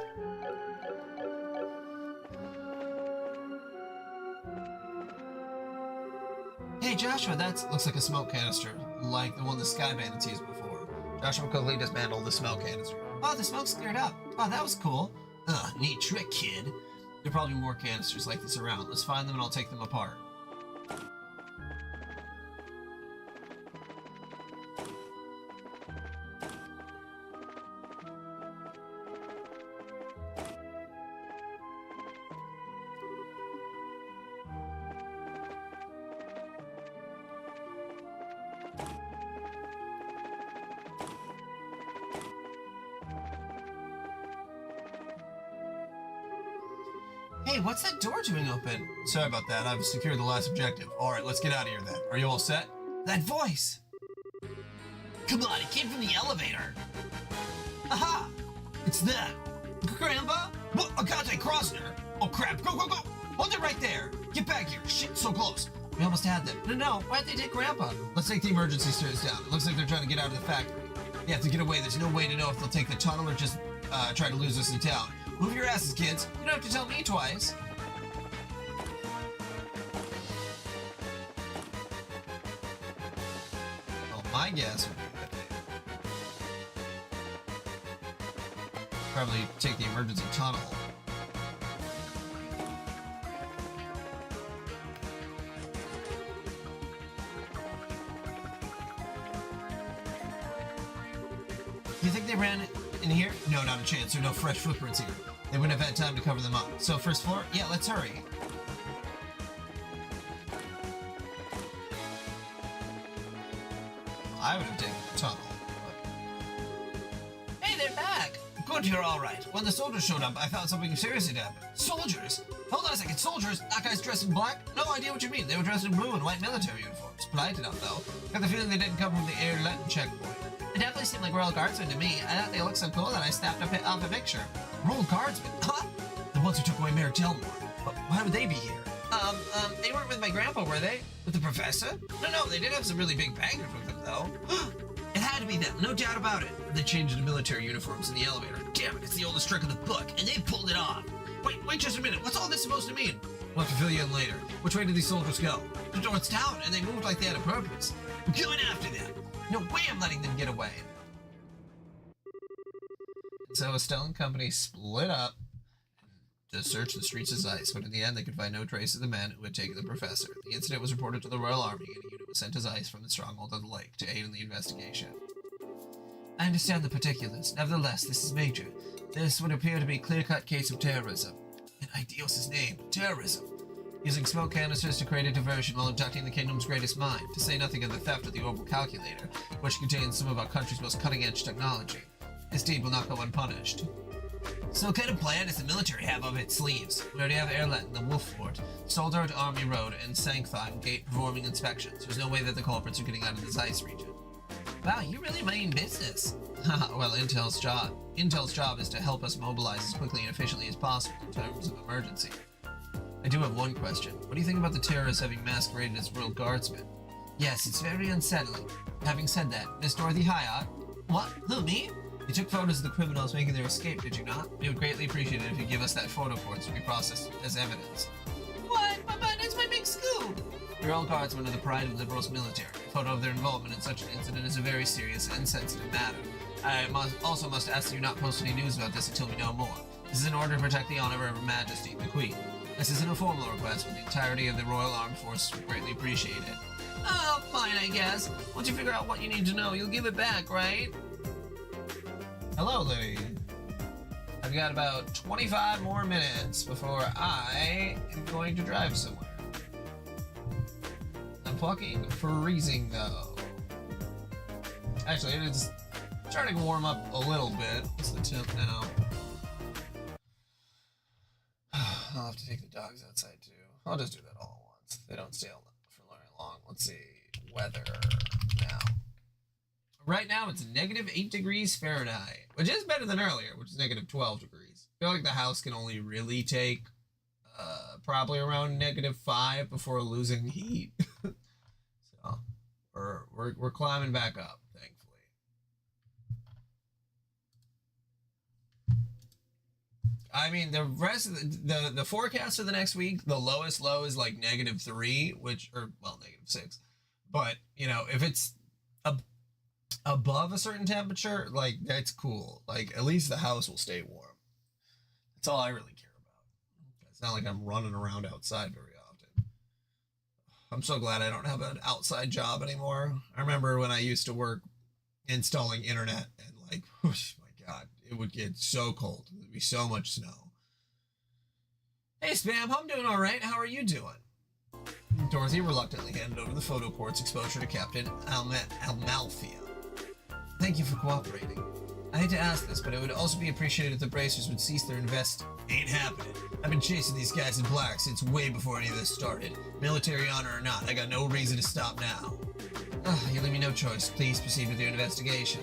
Hey Joshua, that looks like a smoke canister, like the one the Sky Bandits used before. Joshua quickly dismantled the smoke canister. Oh, the smoke's cleared up. Oh, that was cool. Neat trick, kid. There are probably more canisters like this around. Let's find them and I'll take them apart. Hey, what's that door doing open? Sorry about that. I've secured the last objective. Alright, let's get out of here then. Are you all set? That voice! Come on, it came from the elevator. Aha! It's that. Grandpa? What? Akate Krosner? Oh crap, go, go, go! Hold it right there! Get back here! Shit, so close! We almost had them. No, why'd they take Grandpa? Let's take the emergency stairs down. It looks like they're trying to get out of the factory. You have to get away. There's no way to know if they'll take the tunnel or just try to lose us in town. Move your asses, kids. You don't have to tell me twice. Well, my guess would be that they probably take the emergency tunnel. You think they ran in here? No, not a chance. There are no fresh footprints here. They wouldn't have had time to cover them up. So, first floor? Yeah, let's hurry. I would have taken the tunnel. But... Hey, they're back! Good, you're alright. When the soldiers showed up, I thought something serious had happened. Soldiers? Hold on a second, soldiers? That guy's dressed in black? No idea what you mean. They were dressed in blue and white military uniforms. Polite enough, though. Got the feeling they didn't come from the Air Lenton checkpoint. They definitely seemed like Royal Guardsmen to me. I thought they looked so cool that I snapped off a picture. Royal Guardsmen? Huh? The ones who took away Mayor Delmore. But why would they be here? They weren't with my grandpa, were they? With the professor? No, they did have some really big bangers with them, though. It had to be them, no doubt about it. They changed into military uniforms in the elevator. Damn it, it's the oldest trick of the book, and they pulled it off. Wait just a minute, what's all this supposed to mean? We'll have to fill you in later. Which way did these soldiers go? Towards town, and they moved like they had a purpose. We're going after them. No way I'm letting them get away. So Estelle and company split up to search the streets of Zeiss, but in the end they could find no trace of the men who had taken the professor. The incident was reported to the Royal Army, and a unit was sent to Zeiss from the stronghold of the lake to aid in the investigation. I understand the particulars. Nevertheless, this is major. This would appear to be a clear-cut case of terrorism. And Idios' name, terrorism. Using smoke canisters to create a diversion while abducting the kingdom's greatest mind, to say nothing of the theft of the orbital calculator, which contains some of our country's most cutting-edge technology. This deed will not go unpunished. So what kind of plan does the military have up its sleeves? We already have Airlet and the Wolf Fort, Soldard Army Road, and Sankthine Gate performing inspections. There's no way that the culprits are getting out of the Zeiss region. Wow, you really mean business. Well, Intel's job is to help us mobilize as quickly and efficiently as possible in terms of emergency. I do have one question. What do you think about the terrorists having masqueraded as Royal Guardsmen? Yes, it's very unsettling. Having said that, Miss Dorothy Hyatt... What? Who, me? You took photos of the criminals making their escape, did you not? We would greatly appreciate it if you give us that photo for it to be processed as evidence. What? But that's my big scoop! The Royal Guardsmen are the pride of Liberals military. A photo of their involvement in such an incident is a very serious and sensitive matter. I also must ask that you not post any news about this until we know more. This is in order to protect the honor of Her Majesty, the Queen. This isn't a formal request, but the entirety of the Royal Armed Forces would greatly appreciate it. Oh, fine, I guess. Once you figure out what you need to know, you'll give it back, right? Hello, lady. Have we got about 25 more minutes before I am going to drive somewhere. I'm fucking freezing though. Actually, it is starting to warm up a little bit. What's the temp now? I'll have to take the dogs outside too. I'll just do that all at once. They don't stay for very long. Let's see. Weather now. Right now it's -8 degrees Fahrenheit, which is better than earlier, which is -12 degrees. I feel like the house can only really take probably around -5 before losing heat. So we're climbing back up, thankfully. I mean, the rest of the forecast for the next week, the lowest low is like -3, -6. But, you know, if it's above a certain temperature, like, that's cool. Like, at least the house will stay warm. That's all I really care about. It's not like I'm running around outside very often. I'm so glad I don't have an outside job anymore. I remember when I used to work installing internet and, like, whoosh, my God, it would get so cold. There'd be so much snow. Hey, Spam, I'm doing all right. How are you doing? Dorothy reluctantly handed over the photo port's exposure to Captain Amalthea. Thank you for cooperating. I hate to ask this, but it would also be appreciated if the Bracers would cease their Ain't happening. I've been chasing these guys in black since way before any of this started. Military honor or not, I got no reason to stop now. You leave me no choice. Please proceed with your investigation.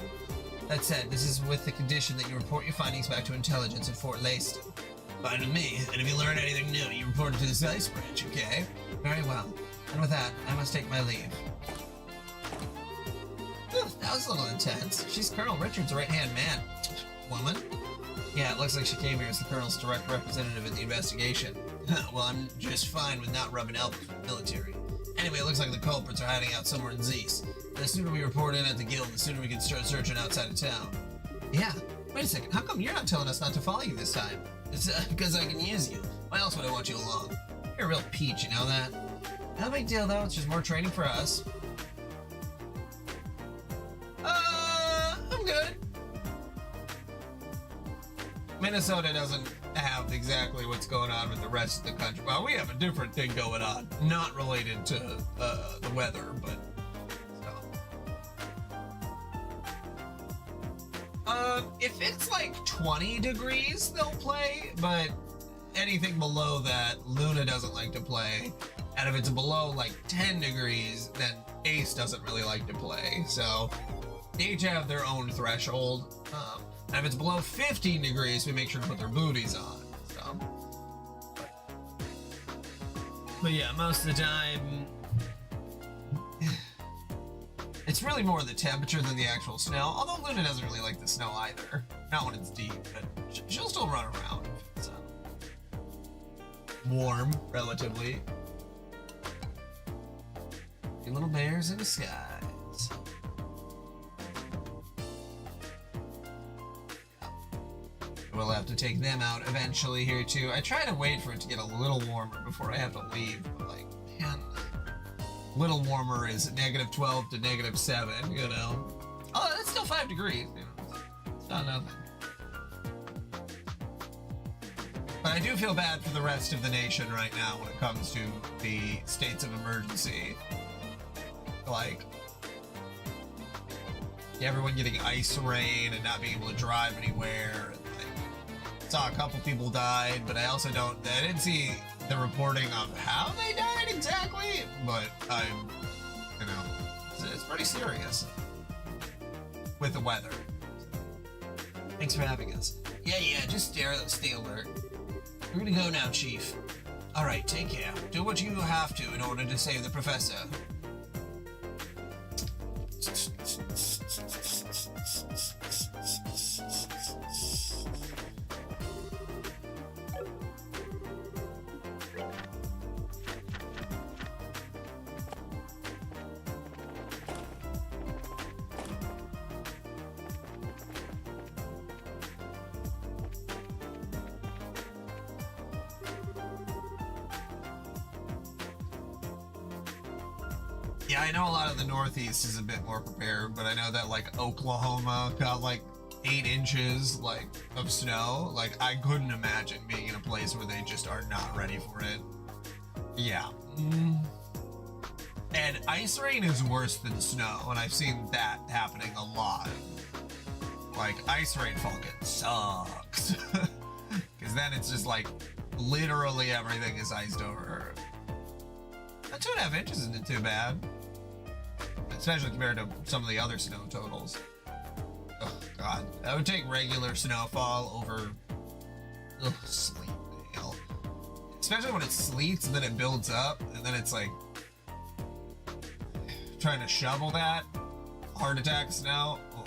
That said, this is with the condition that you report your findings back to intelligence at Fort Leyston. Fine with me, and if you learn anything new, you report it to the Ice Branch, okay? Very well. And with that, I must take my leave. That was a little intense. She's Colonel Richard's right-hand man. Woman? Yeah, it looks like she came here as the Colonel's direct representative in the investigation. Well, I'm just fine with not rubbing elbows with the military. Anyway, it looks like the culprits are hiding out somewhere in Zeus. And the sooner we report in at the guild, the sooner we can start searching outside of town. Yeah. Wait a second, how come you're not telling us not to follow you this time? It's because I can use you. Why else would I want you along? You're a real peach, you know that? No big deal, though. It's just more training for us. I'm good. Minnesota doesn't have exactly what's going on with the rest of the country. Well, we have a different thing going on. Not related to the weather, but... if it's like 20 degrees, they'll play, but anything below that, Luna doesn't like to play. And if it's below like 10 degrees, then Ace doesn't really like to play. So they each have their own threshold. And if it's below 15 degrees, we make sure to put their booties on. So. But yeah, most of the time, it's really more the temperature than the actual snow. Although Luna doesn't really like the snow either. Not when it's deep, but she'll still run around if it's warm, relatively. Your little bears in disguise. We'll have to take them out eventually here too. I try to wait for it to get a little warmer before I have to leave, but like, man, little warmer is -12 to -7, you know. Oh, that's still 5 degrees, you know. It's not nothing. But I do feel bad for the rest of the nation right now when it comes to the states of emergency. Like, everyone getting ice rain and not being able to drive anywhere. And like, saw a couple people died, but I didn't see the reporting of how they died exactly, but you know, it's pretty serious with the weather. Thanks for having us. Yeah, just stay alert. We're gonna go now, Chief. All right, take care. Do what you have to in order to save the professor. Yeah, I know a lot of the Northeast is a bit more prepared, but I know that like Oklahoma got like 8 8 inches like of snow. Like I couldn't imagine being in a place where they just are not ready for it. Yeah. And ice rain is worse than snow, and I've seen that happening a lot. Like ice rain fucking sucks. Because then it's just like literally everything is iced over. That 2.5 inches isn't too bad. Especially compared to some of the other snow totals. Oh god. I would take regular snowfall over sleet hail. Especially when it sleets and then it builds up and then it's like trying to shovel that. Heart attack snow. Oh.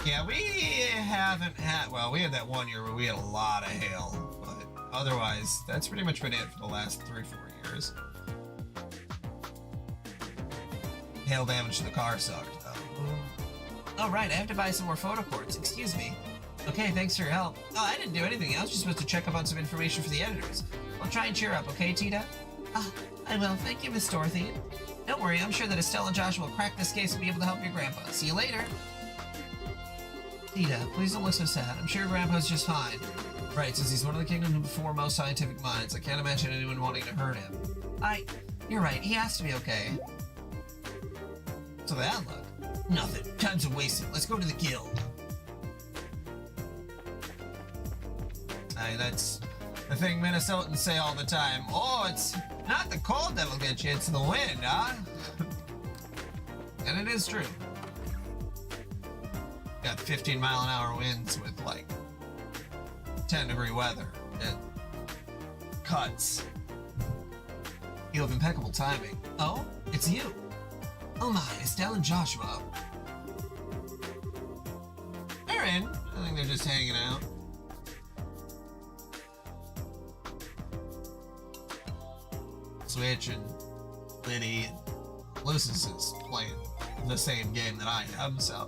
Yeah, we haven't had, well, we had that one year where we had a lot of hail, but otherwise, that's pretty much been it for the last 3-4 years. Hail damage to the car sucked, though. Oh, right, I have to buy some more photo cords. Excuse me. Okay, thanks for your help. Oh, I didn't do anything. I was just supposed to check up on some information for the editors. I'll try and cheer up, okay, Tita? I will. Thank you, Miss Dorothy. Don't worry, I'm sure that Estelle and Joshua will crack this case and be able to help your grandpa. See you later. Tita, please don't look so sad. I'm sure your grandpa's just fine. Right, since he's one of the kingdom's foremost scientific minds, I can't imagine anyone wanting to hurt him. You're right, he has to be okay. So that look. Nothing. Time's a wasted. Let's go to the guild. That's the thing Minnesotans say all the time. Oh, it's not the cold that'll get you, it's the wind, huh? And it is true. Got 15-mile-an-hour winds with like 10-degree weather. It cuts. You have impeccable timing. Oh, it's you. Oh my, Estelle and Joshua. They're in. I think they're just hanging out. Switch and Liddy and Lucius is playing the same game that I am, so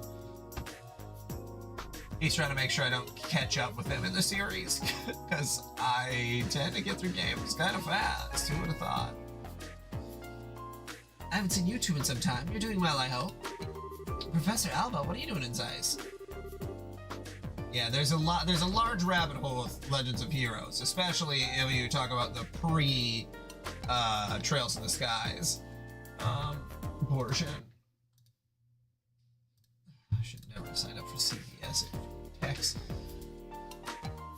he's trying to make sure I don't catch up with him in the series, because I tend to get through games kind of fast. Who would have thought? I haven't seen you two in some time. You're doing well, I hope. Professor Alba, what are you doing in Zeiss? Yeah, there's a large rabbit hole with Legends of Heroes, especially if you talk about the Trails in the Skies portion. I should never sign up for CPS text.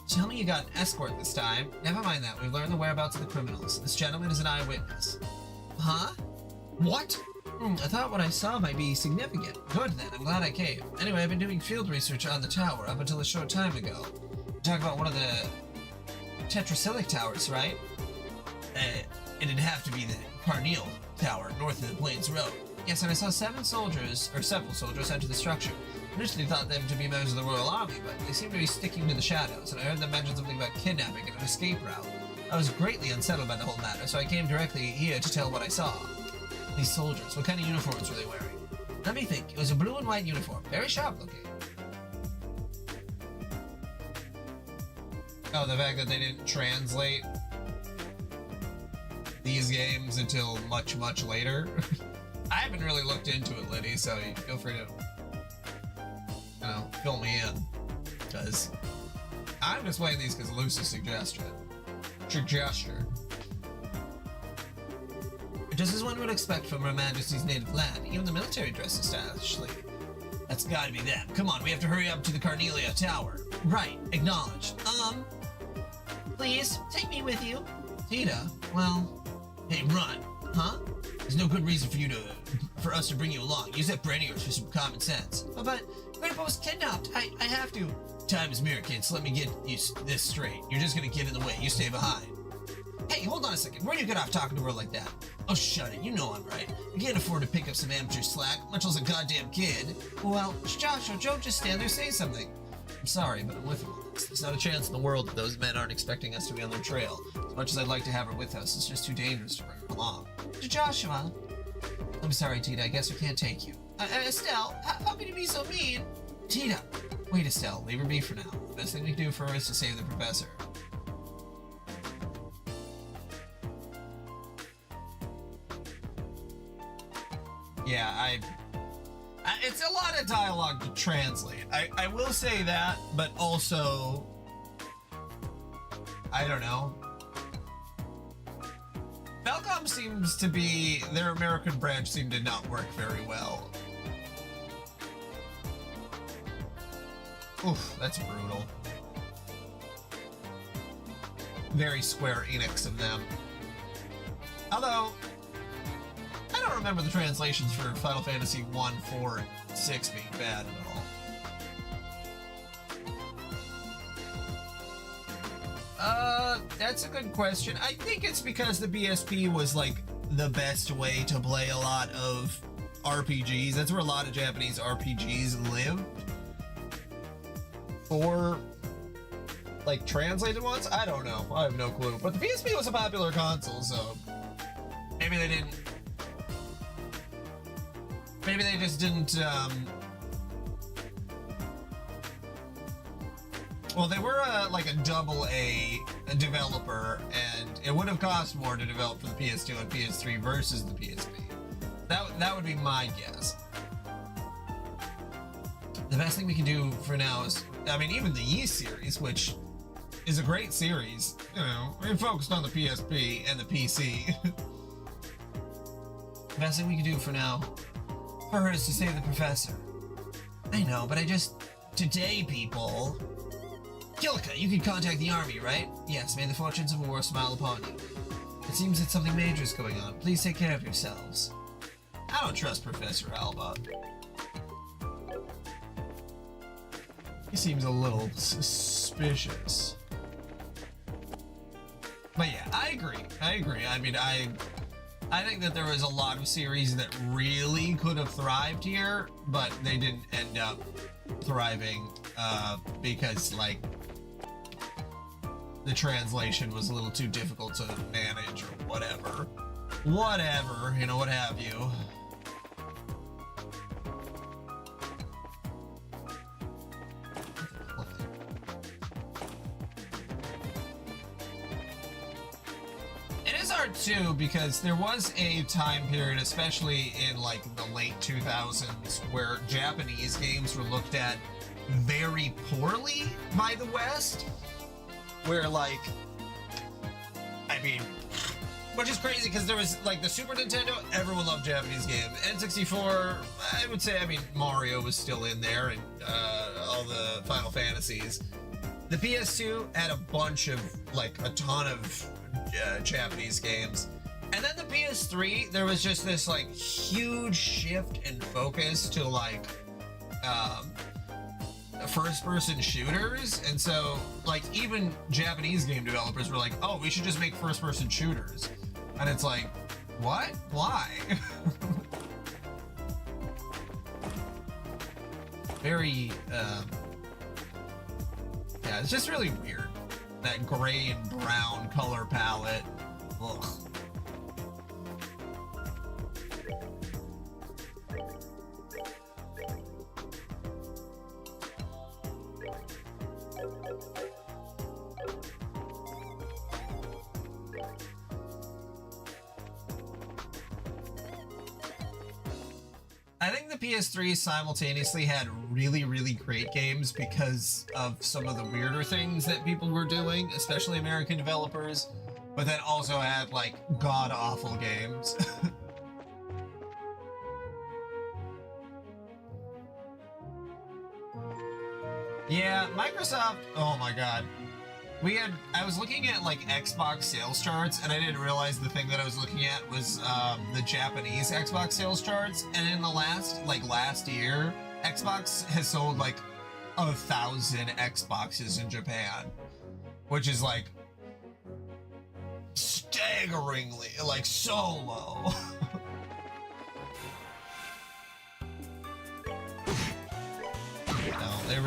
Tell me you got an escort this time. Never mind that. We've learned the whereabouts of the criminals. This gentleman is an eyewitness. Huh? What? I thought what I saw might be significant. Good then. I'm glad I came. Anyway, I've been doing field research on the tower up until a short time ago. You talk about one of the tetracyclic towers, right? It'd have to be the Carneal Tower, north of the Plains Road. Yes, and I saw several soldiers enter the structure. I initially thought them to be members of the Royal Army, but they seem to be sticking to the shadows, and I heard them mention something about kidnapping and an escape route. I was greatly unsettled by the whole matter, so I came directly here to tell what I saw. These soldiers, what kind of uniforms were they wearing? Let me think. It was a blue and white uniform, very sharp looking. Oh, the fact that they didn't translate these games until much, much later. I haven't really looked into it, Liddy, so you feel free to, fill me in. Because I'm just playing these because of Lucy's suggestion. Just as one would expect from Her Majesty's native land, even the military dress is stylishly. That's gotta be them. Come on, we have to hurry up to the Carnelia Tower. Right, acknowledged. Please, take me with you. Tita, well... Hey, run, huh? There's no good reason for us to bring you along. Use that brain of yours for some common sense. But Grandpa was kidnapped. I have to. Time is mirror, kids. Let me get you this straight. You're just gonna get in the way. You stay behind. Hey, hold on a second. Where do you get off talking to her like that? Oh, shut it. You know I'm right. You can't afford to pick up some amateur slack, much less a goddamn kid. Well, Joshua, Joe, just stand there, say something. I'm sorry, but I'm with you on this. There's not a chance in the world that those men aren't expecting us to be on their trail. As much as I'd like to have her with us, it's just too dangerous to bring her along. Joshua! I'm sorry, Tita. I guess we can't take you. Estelle, how can you be so mean? Tita! Wait, Estelle. Leave her be for now. The best thing we can do for her is to save the professor. Yeah, it's a lot of dialogue to translate. I will say that, but also, I don't know. Falcom seems to be, their American branch seemed to not work very well. Oof, that's brutal. Very Square Enix of them. Although, I don't remember the translations for Final Fantasy 1, 4, and 6 being bad at all. That's a good question. I think it's because the PSP was like the best way to play a lot of RPGs. That's where a lot of Japanese RPGs live. Or like translated ones? I don't know. I have no clue. But the PSP was a popular console, so maybe they didn't. Maybe they just didn't. Well, they were like a double A developer, and it would have cost more to develop for the PS2 and PS3 versus the PSP. That would be my guess. The best thing we can do for now is, I mean, even the Ys series, which is a great series, you know, we're focused on the PSP and the PC. The best thing we can do for now for her is to save the professor. I know, but today, people. Kilika, you can contact the army, right? Yes, may the fortunes of war smile upon you. It seems that something major is going on. Please take care of yourselves. I don't trust Professor Alba. He seems a little suspicious. But yeah, I agree. I mean, I think that there was a lot of series that really could have thrived here, but they didn't end up thriving because, like, the translation was a little too difficult to manage or whatever. Whatever, you know, what have you. It is hard too, because there was a time period, especially in like the late 2000s, where Japanese games were looked at very poorly by the West. Where, like, I mean, which is crazy because there was, like, the Super Nintendo, everyone loved Japanese games. N64, I would say, I mean, Mario was still in there, and all the Final Fantasies. The PS2 had a bunch of, like, a ton of Japanese games. And then the PS3, there was just this, like, huge shift in focus to, like, first-person shooters, and so, like, even Japanese game developers were like, oh, we should just make first-person shooters. And it's like, what? Why? Very, yeah, it's just really weird. That gray and brown color palette. Ugh. I think the PS3 simultaneously had really, really great games because of some of the weirder things that people were doing, especially American developers, but then also had, like, god-awful games. Yeah, Microsoft, oh my god. I was looking at, like, Xbox sales charts, and I didn't realize the thing that I was looking at was the Japanese Xbox sales charts. And in the last year, Xbox has sold like 1,000 Xboxes in Japan, which is like staggeringly, like, so low. No, they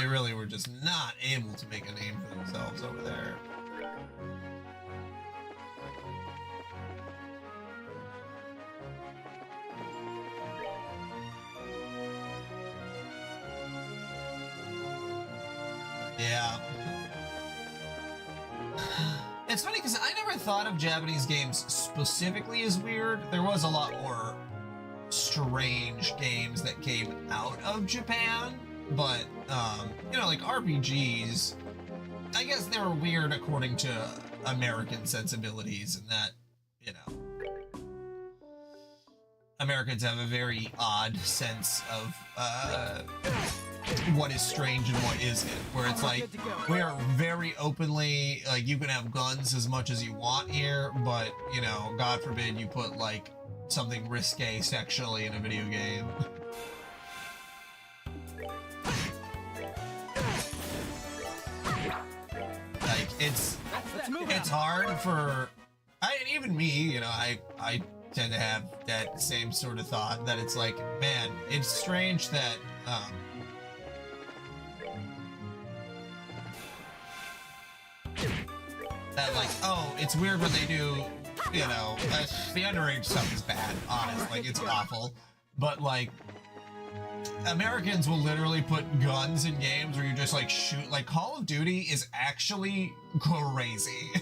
really were just not able to make a name for themselves over there. Yeah. It's funny because I never thought of Japanese games specifically as weird. There was a lot more strange games that came out of Japan, but you know, like RPGs, I guess they were weird according to American sensibilities, and that, you know, Americans have a very odd sense of what is strange and what isn't, where it's like, we are very openly, like, you can have guns as much as you want here, but, you know, God forbid you put, like, something risque sexually in a video game. Like, it's hard for, and even me, you know, I tend to have that same sort of thought, that it's like, man, it's strange that, that, like, oh, it's weird when they do, you know, the underage stuff is bad, honest, like, it's awful, but, like, Americans will literally put guns in games where you just, like, shoot, like, Call of Duty is actually crazy.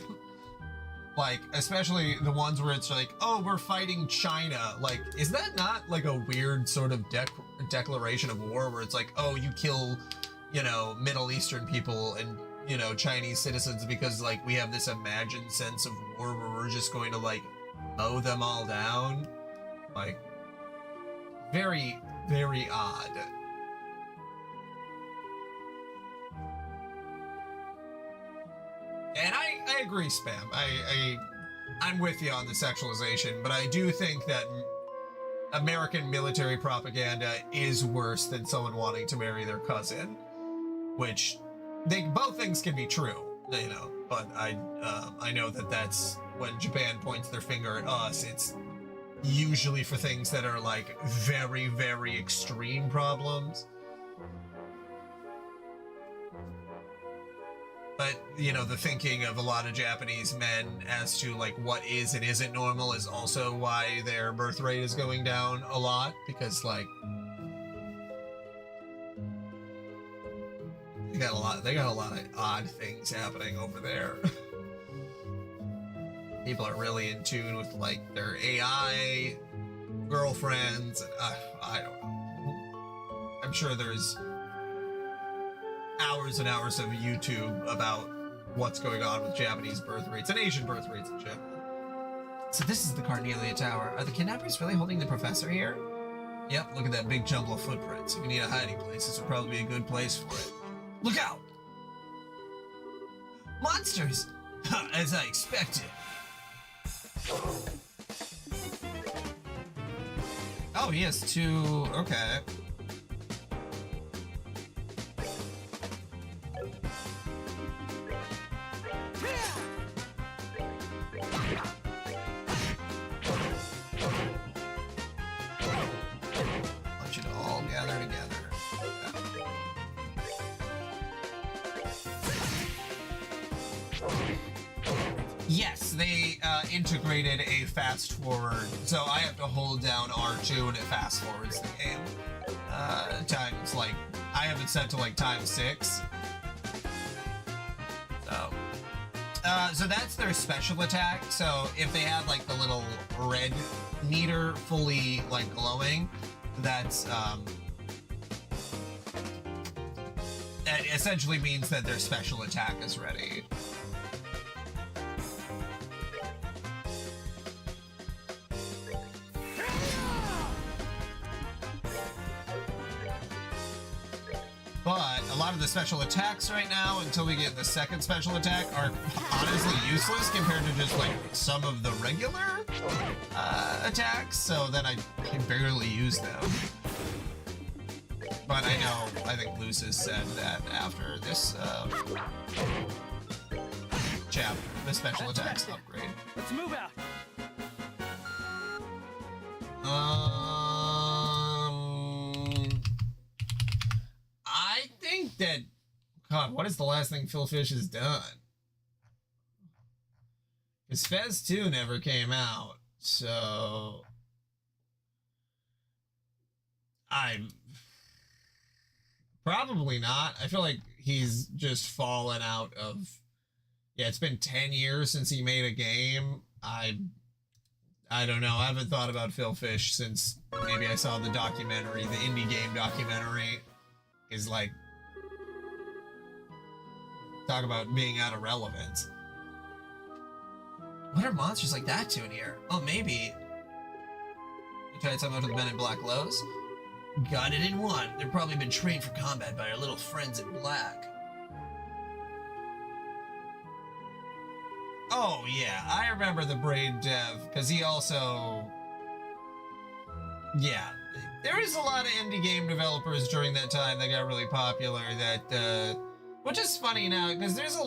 Like, especially the ones where it's like, oh, we're fighting China, like, is that not, like, a weird sort of declaration of war, where it's like, oh, you kill, you know, Middle Eastern people and, you know, Chinese citizens because, like, we have this imagined sense of war where we're just going to, like, mow them all down? Like, very, very odd. And I agree, Spam. I'm with you on the sexualization, but I do think that American military propaganda is worse than someone wanting to marry their cousin, which both things can be true, you know. But I know that that's when Japan points their finger at us. It's usually for things that are like very, very extreme problems. But, you know, the thinking of a lot of Japanese men as to, like, what is and isn't normal is also why their birth rate is going down a lot, because, like, they got a lot of odd things happening over there. People are really in tune with, like, their AI girlfriends, and I don't know. I'm sure there's hours and hours of YouTube about what's going on with Japanese birth rates and Asian birth rates in general. So this is the Carnelia Tower. Are the kidnappers really holding the professor here? Yep, look at that big jumble of footprints. If you need a hiding place, this would probably be a good place for it. Look out! Monsters! As I expected. Oh, he has two... Okay. Want you to all gather together. Yes, they integrated a fast forward, so I have to hold down R2 and it fast forwards the game. Times, like, I have it set to like times 6. So that's their special attack. So if they have like the little red meter fully like glowing, that's that essentially means that their special attack is ready. But a lot of the special attacks right now, until we get the second special attack, are honestly useless compared to just like some of the regular attacks. So then I barely use them. But I think Lucis said that after this chapter, the special attacks upgrade. Let's move out. I think that, God, what is the last thing Phil Fish has done? Because Fez 2 never came out, so I'm probably not. I feel like he's just fallen out of, yeah, it's been 10 years since he made a game. I I don't know. I haven't thought about Phil Fish since maybe I saw the documentary, the indie game documentary. Is like, talk about being out of relevance. What are monsters like that doing here? Oh, maybe. You tried something with the Men in Black Lows? Got it in one. They've probably been trained for combat by our little friends in black. Oh, yeah. I remember the Braid dev, because he also... Yeah. There is a lot of indie game developers during that time that got really popular that, which is funny now, because there are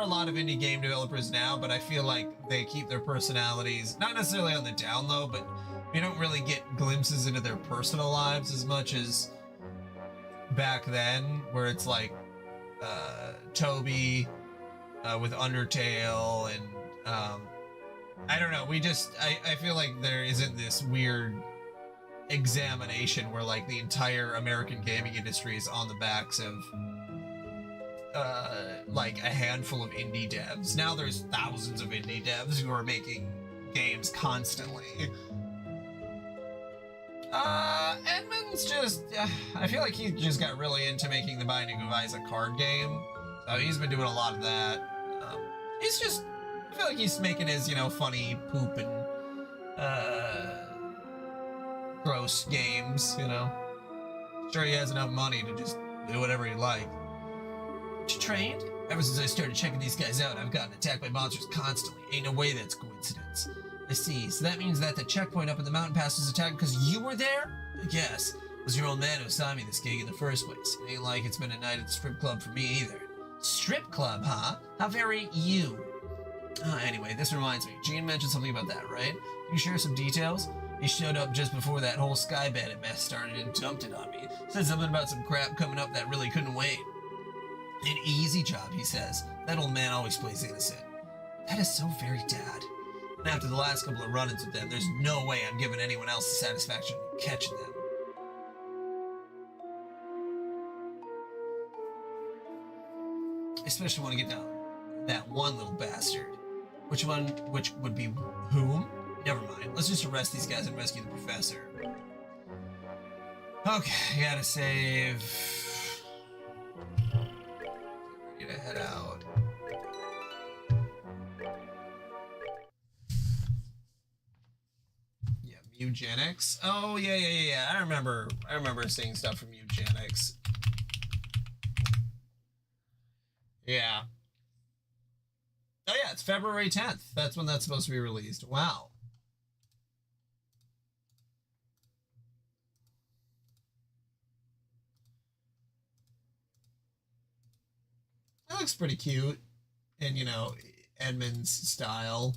a lot of indie game developers now, but I feel like they keep their personalities, not necessarily on the down low, but you don't really get glimpses into their personal lives as much as back then, where it's like, Toby, with Undertale, and, I don't know, I feel like there isn't this weird examination where like the entire American gaming industry is on the backs of like a handful of indie devs. Now there's thousands of indie devs who are making games constantly. Edmund's just I feel like he just got really into making the Binding of Isaac card game, so he's been doing a lot of that. He's just, I feel like he's making his, you know, funny poop and gross games, you know. Sure, he has enough money to just do whatever he likes. You trained? Ever since I started checking these guys out, I've gotten attacked by monsters constantly. Ain't no way that's coincidence. I see. So that means that the checkpoint up in the mountain pass was attacked because you were there? I guess. It was your old man who assigned me this gig in the first place. It ain't like it's been a night at the strip club for me either. Strip club, huh? How very you. Anyway, this reminds me. Gene mentioned something about that, right? Can you share some details? He showed up just before that whole Sky Bandit mess started and dumped it on me. Said something about some crap coming up that really couldn't wait. An easy job, he says. That old man always plays innocent. That is so very dad. And after the last couple of run-ins with them, there's no way I'm giving anyone else the satisfaction of catching them. I especially want to get down that one little bastard. Which would be whom? Never mind. Let's just arrest these guys and rescue the professor. Okay, gotta save. Ready to head out. Yeah, Eugenics. Oh yeah. I remember seeing stuff from Eugenics. Yeah. Oh yeah, it's February 10th. That's when that's supposed to be released. Wow. It looks pretty cute in, you know, Edmund's style.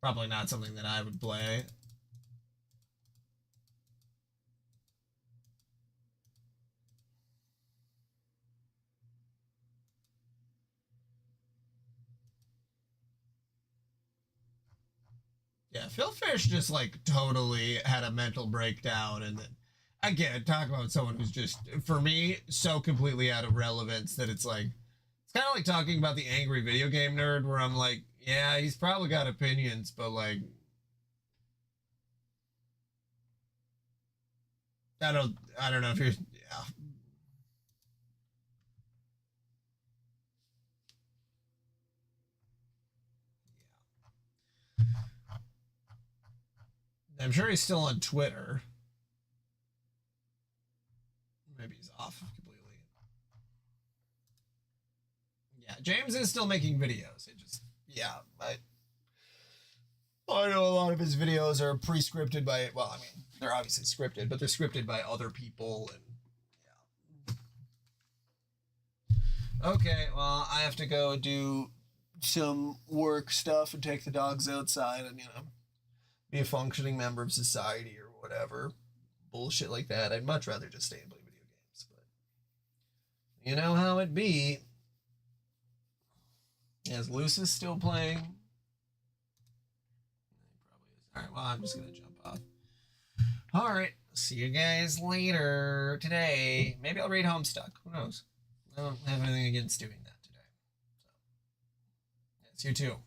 Probably not something that I would play. Yeah, Phil Fish just like totally had a mental breakdown, and then again, talk about someone who's just, for me, so completely out of relevance that it's like, it's kind of like talking about the angry video game nerd, where I'm like, yeah, he's probably got opinions, but like, I don't know if you're, yeah. I'm sure he's still on Twitter. Maybe he's off completely. Yeah, James is still making videos. It just, yeah, I know a lot of his videos are pre-scripted by, well, I mean, they're obviously scripted, but they're scripted by other people, and yeah. Okay, well, I have to go do some work stuff and take the dogs outside and, you know, be a functioning member of society or whatever. Bullshit like that. I'd much rather just stay and play video games, but you know how it be. Is Lucis still playing? He probably is. Alright, well, I'm just gonna jump off. Alright, see you guys later today. Maybe I'll read Homestuck. Who knows? I don't have anything against doing that today. So, yeah, see you too.